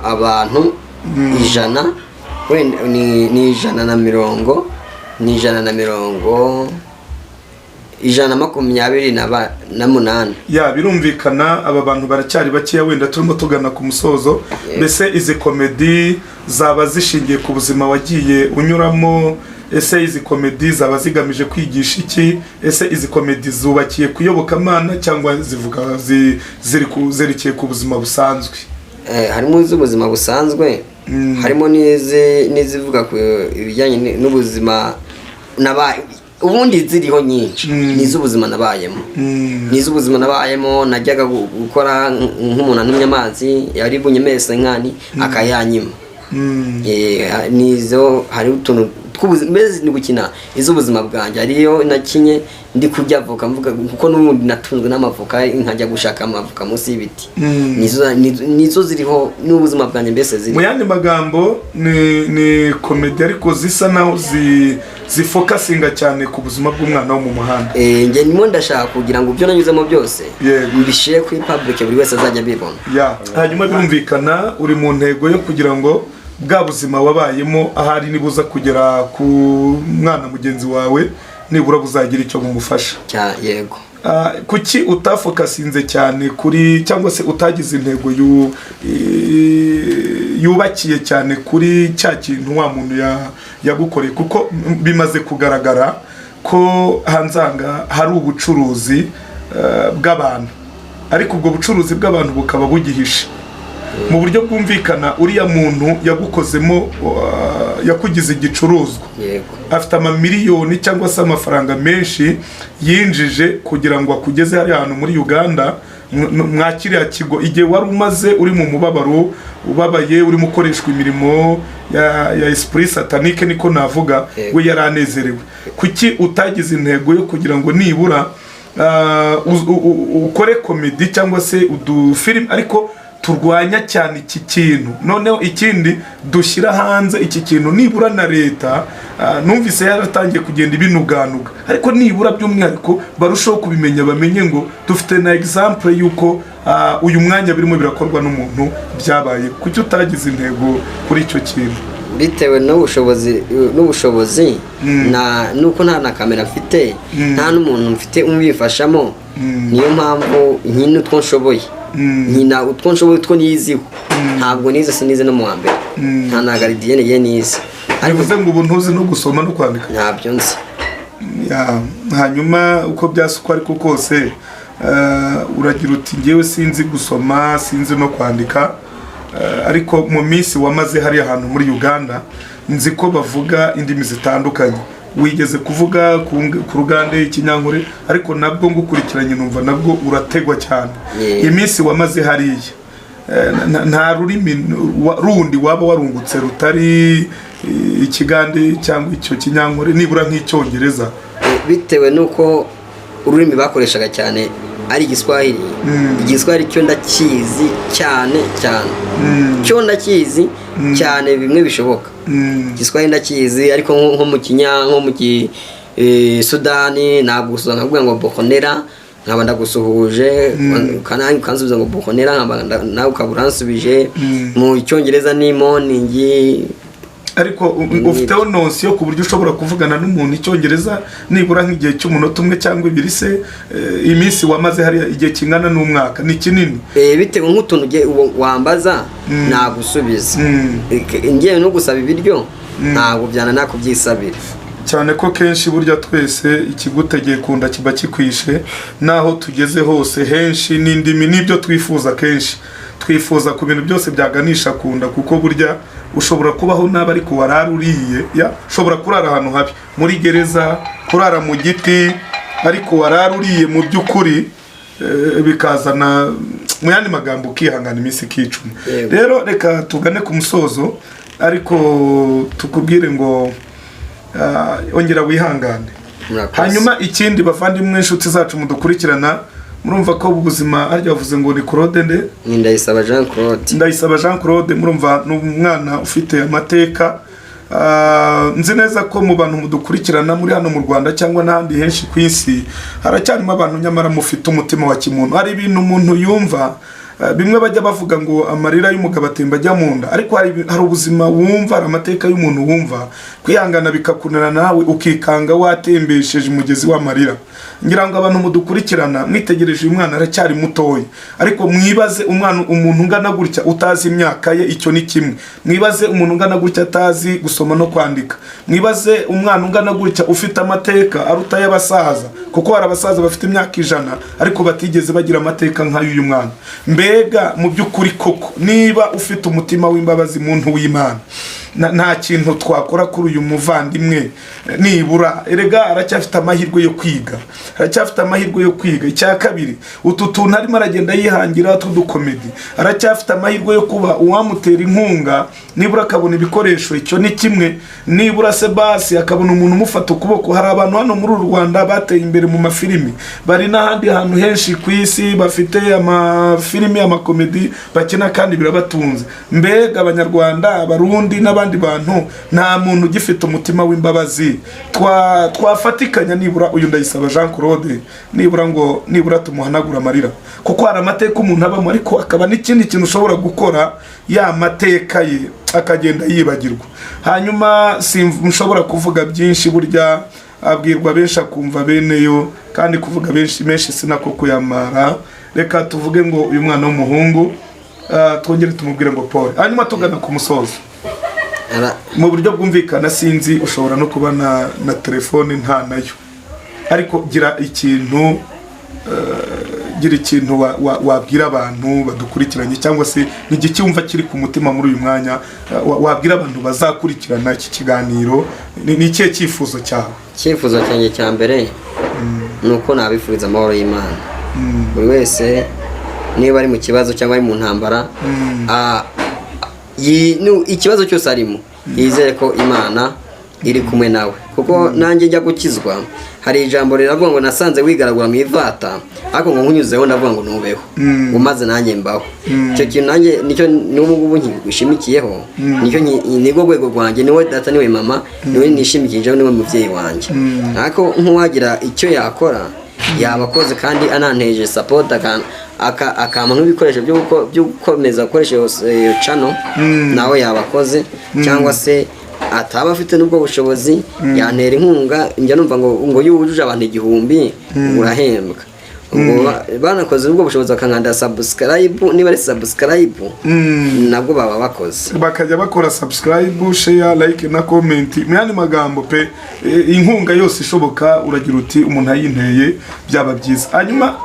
abantu 100, wenda ni 128. Ya birumvikana aba bantu baracyari bakeya, wenda turimo tugana ku musozo. Mbese izi komedi zaba zishingiye ku buzima wagiye unyuramo? Ese izi komedi zaba zigamije kwigisha iki? Ese izi komedi zubakiye kuyoboka Imana cyangwa zivuga zerekeye ku buzima busanzwe? Harimo iz'ubuzima busanzwe, harimo n'izivuga ku ibijyanye n'ubuzima ubundi ziriho nyinshi. N'iz'ubuzima nabayemo, najyaga gukora nk'umuntu antumye amazi, yari bunyemese nkani akayanyima. Nizo hari utuntu mbese ni gukina iz'ubuzima bwanjye ariyo nakinye ndi kurya avoka mvuga kuko n'ubundi natunzwe n'amavoka nkajya gushaka amavoka munsi y'ibiti nizo ziriho n'ubuzima bwanjye mbese ziri mu yandi magambo ni komedi ariko zisa naho zifokasinga cyane ku buzima bw'umwana wo mu muhanda. Njye ndimo ndashaka kugira ngo ibyo nanyuzemo byose mbishyire kuri public buri wese azajya abibona. Hanyuma birumvikana uri mu ntego yo kugira ngo bwa buzima wabayemo ahari nibuza kugera ku mwana mugenzi wawe nibura buzagira icyo bumufasha. Yego. Kuki utafokasinze cyane kuri cyangwa se utagize intego yubakiye cyane kuri cya kintu wa muntu yagukoreye, kuko bimaze kugaragara ko hanzanga hari ubucuruzi bw'abantu, ariko ubwo bucuruzi bw'abantu bukaba bugihishe mu buryo bwumvikana. Uriya muntu yagukozemo yakugize igicuruzwa, afite amamiliyoni cyangwa se amafaranga menshi yinjije kugira ngo akugeze hari ahantu muri Uganda mwakiriya kigo, igihe wari umaze uri mu mubabaro ubabaye urimo ukoreshwa imirimo ya esprit satanique niko navuga, we yaranezerewe. Kuki utagize intego yo kugira ngo nibura ukore komedi cyangwa se udufilm ariko turwanya cyane iki kintu, noneho ikindi dushyira hanze iki kintu nibura na leta numvise yaratangiye kugenda ibinuganuga, ariko nibura by'umwihariko barushaho kubimenya, bamenye ngo dufite na example yuko uyu mwanya birimo birakorwa n'umuntu byabaye. Kuki utagize intego kuri icyo kintu? Bitewe n'ubushobozi nuko nta na kamera mfite, nta n'umuntu mfite umubifashamo, niyo mpamvu nkina utwo nshoboye, nkina utwo nshoboye utwo niziho. Ntabwo nize sinize no mu wa mbere, nta na garidiyene ye nize. Bivuze ngo ubu ntuzi no gusoma no kwandika? Ntabyo nzi. Hanyuma uko byasukwa ariko kose uragira uti ngewe sinzi gusoma sinzi no kwandika, ariko mu minsi wamaze hari ahantu muri Uganda nzi ko bavuga indimi zitandukanye. Wigeze kuvuga ku rugande ikinyankore, ariko nabwo ngukurikiranye numva nabwo urategwa cyane. Iminsi wamaze hariya nta rurimi rundi waba warungutse rutari ikigande cyangwa icyo kinyankore nibura nk'icyongereza? Bitewe nuko ururimi bakoreshaga cyane ari Igiswahili. Igiswahili cyo ndakizi cyane cyo ndakizi cyane bimwe bishoboka. Igiswahili ndakizi, ariko nko mu nko mu Sudani ntabwo usanga nkavuga ngo bokonera nkaba ndagusuhuje, kananzubiza ngo bokonera nkaba nawe ukaburansubije. Mu Cyongereza ni morning, ariko ufiteho nonsi yo ku buryo ushobora kuvugana n'umuntu icyongereza nibura nk'igihe cy'umunota umwe cyangwa ibiri se. Iminsi wamaze hari igihe kingana n'umwaka ni kinini. Bitewe nk'utuntu wambaza nagusubiza, ngiye no gusaba ibiryo ntabwo byana nakubyisabira cyane, ko kenshi burya twese ikigutegeye kunda kiba kikwishe. Naho tugeze hose henshi n'indimi n'ibyo twifuza, kenshi twifuza ku bintu byose byaganisha kunda, kuko burya ushobora kubaho nabi ariko wararuriye, ushobora kurara ahantu habi muri gereza, kurara mu giti, ariko wararuriye mu by'ukuri bikazana mu yandi magambo ukihangana iminsi ikicuma. Rero reka tugane ku musozo, ariko tukubwire ngo ongera wihangane. Hanyuma ikindi bavandimwe inshuti zacu mudukurikirana, murumva ko ubuzima arya bavuze ngo ni Claude nde? Ndayisaba Jean Claude. Ndayisaba Jean Claude, murumva n'umwana ufite amateka. Nzi neza ko mu bantu mudukurikirana muri hano mu Rwanda cyangwa n'ahandi henshi ku isi haracyarimo abantu nyamara mufite umutima wa kimuntu. Hari ibintu umuntu yumva bimwe bajya bavuga ngo amarira y'umugabo atemba ajya mu nda, ariko hari ubuzima wumva, hari amateka y'umuntu wumva, kwihangana bikakunana nawe ukikanga watembesheje umugezi w'amarira. Ngira ngo abantu mudukurikirana mwitegereje uyu mwana aracyari mutoya, ariko mwibaze umuntu ungana gutya utazi imyaka ye, icyo ni kimwe. Mwibaze umuntu ungana gutya atazi gusoma no kwandika. Mwibaze umwana ungana gutya ufite amateka aruta y'abasaza, kuko hari abasaza bafite imyaka 100 ariko batigeze bagira amateka nk'ayu mwana. Mbega mu by'ukuri koko niba ufite umutima w'imbabazi muntu w'Imana, nta kintu twakora kuri uyu muvandimwe nibura erega aracyafite amahirwe yo kwiga, aracyafite amahirwe yo kwiga. Icya kabiri, utu tuntu arimo aragenda yihangira tudukomedi, aracyafite amahirwe yo kuba uwamutera inkunga nibura akabona ibikoresho. Icyo ni kimwe, nibura se basi akabona umuntu umufata ukuboko. Hari abantu hano muri Rwanda bateye imbere mu mafilimi, bari n'ahandi hantu henshi ku isi bafite amafilimi, amakomedi bakina kandi birabatunze. Mbega abanyarwanda, abarundi n'abandi bantu, nta muntu ugifite umutima w'imbabazi. Twafatikanya nibura uyu Ndayisaba Jean Claude, nibura tumuhanagura amarira, kuko hari amateka umuntu abamo, ariko akaba n'ikindi kintu ushobora gukora ya mateka ye akagenda yibagirwa. Hanyuma sinshobora kuvuga byinshi, burya abwirwa benshi akumva beneyo, kandi kuvuga menshi sinako kuyamara. Reka tuvuge ngo uyu mwana w'umuhungu twongere tumubwire ngo Paul, hanyuma tugana ku musozo mu buryo bwumvikana. Sinzi, ushobora no kuba na telefone nta nayo, ariko gira ikintu wabwira abantu badukurikiranye, cyangwa se n'igiki wumva kiri ku mutima muri uyu mwanya wabwira abantu bazakurikirana iki kiganiro. Ni ikihe cyifuzo cyawe? Icyifuzo cyanjye cya mbere ni uko nabifuriza amahoro y'Imana. Buri wese niba ari mu kibazo cyangwa ari mu ntambara, ikibazo cyose arimo, yizere ko Imana iri kumwe nawe. Kuko nanjye njya gukizwa, hari ijambo riravuga ngo nasanze wigaragura mu ivata, ariko ngo nkunyuzeho ndavuga ngo nubeho, umaze nanjye mbaho. Icyo kintu nanjye nicyo n'ubu ngubu nkishimikiyeho, nicyo nirwo rwego rwanjye, niwe data, niwe mama, niwe nishimikijeho, niwe mubyeyi wanjye. Ariko nk'uwagira icyo yakora yabakoze, kandi ananteje support akama nk'ibikoresho byo gukomeza gukoresha iyo channel, nawe yabakoze. Cyangwa se ataba afite n'ubwo bushobozi, yantera inkunga. Njya numva ngo yujuje abantu 1000 urahembwa. Banakoze ubwo bushobozi bakanganda subscribe, niba ari subscribe nabwo baba bakoze, bakajya bakora subscribe, share, like na comment. Myani magambo pe, inkunga yose ishoboka uragira uti umuntu ayinteye byaba byiza. Hanyuma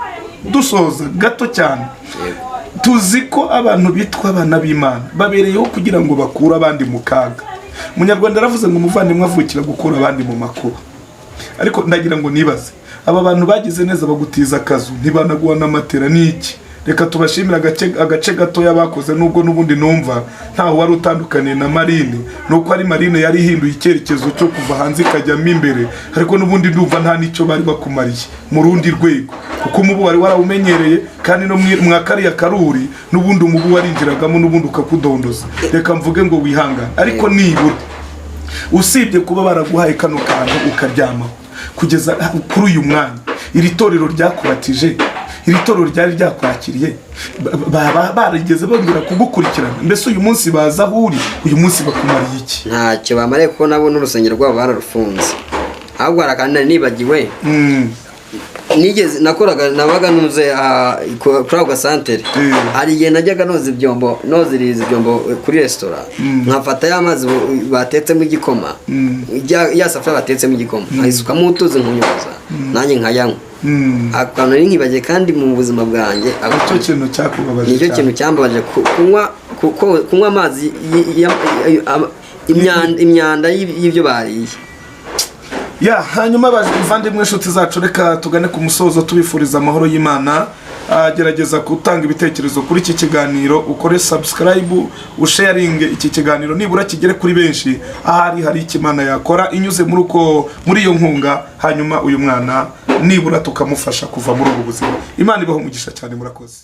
dusoza gato cyane, tuzi ko abantu bitwa abana b'Imana babereyeho kugira ngo bakure abandi mu kaga. Munyarwanda aravuze ngo umuvandimwe avukira gukura abandi mu makuba. Ariko ndagira ngo nibaze, aba bantu bagize neza bagutiza akazu, ntibanaguha n'amatera n'iki. Reka tubashimira agace gato yabakoze, nubwo n'ubundi numva ntaho wari utandukaniye na Marine, nuko ari Marine yari ihinduye icyerekezo cyo kuva hanze ikajyamo imbere, ariko n'ubundi ndumva nta nicyo bari bakumariye mu rundi rwego, kuko umubu wari warawumenyereye, kandi no mwakariya karuri n'ubundi umubu warinjiragamo n'ubundi ukakudondoza. Reka mvuge ngo wihangane, ariko nibura usibye kuba baraguhaye kano kantu ukaryamaho kugeza kuri uyu mwanya, iri torero ryakubatije, iri torero ryari ryakwakiriye, barigeze bongera kugukurikirana? Mbese uyu munsi baza aho uri, uyu munsi bakumariye iki? Ntacyo bamariye, kuko nabo n'urusengero rwabo bararufunze. Ahubwo harakanda nibagiwe, nigeze nakoraga, nabaga nuze kuri ako gasantere. Hari igihe najyaga noziriza ibyombo kuri restaurant, nkafata y'amazi batetsemo igikoma, ya safuriya batetsemo igikoma, nkayisukamo utuzi nkunyuza, nanjye nkayanywa. Akantu nkibagiye, kandi mu buzima bwanjye icyo kintu cyakubabaje, nicyo kintu cyambabaje, kunywa amazi imyanda y'ibyo bariye. Hanyuma bavandimwe inshuti zacu, reka tugane ku musozo tubifuriza amahoro y'Imana. Gerageza gutanga ibitekerezo kuri iki kiganiro, ukore subscribe, usharinge iki kiganiro nibura kigere kuri benshi, ahari hari ikimana yakora inyuze muri iyo nkunga, hanyuma uyu mwana nibura tukamufasha kuva muri ubu buzima. Imana ibaho umugisha cyane, murakoze.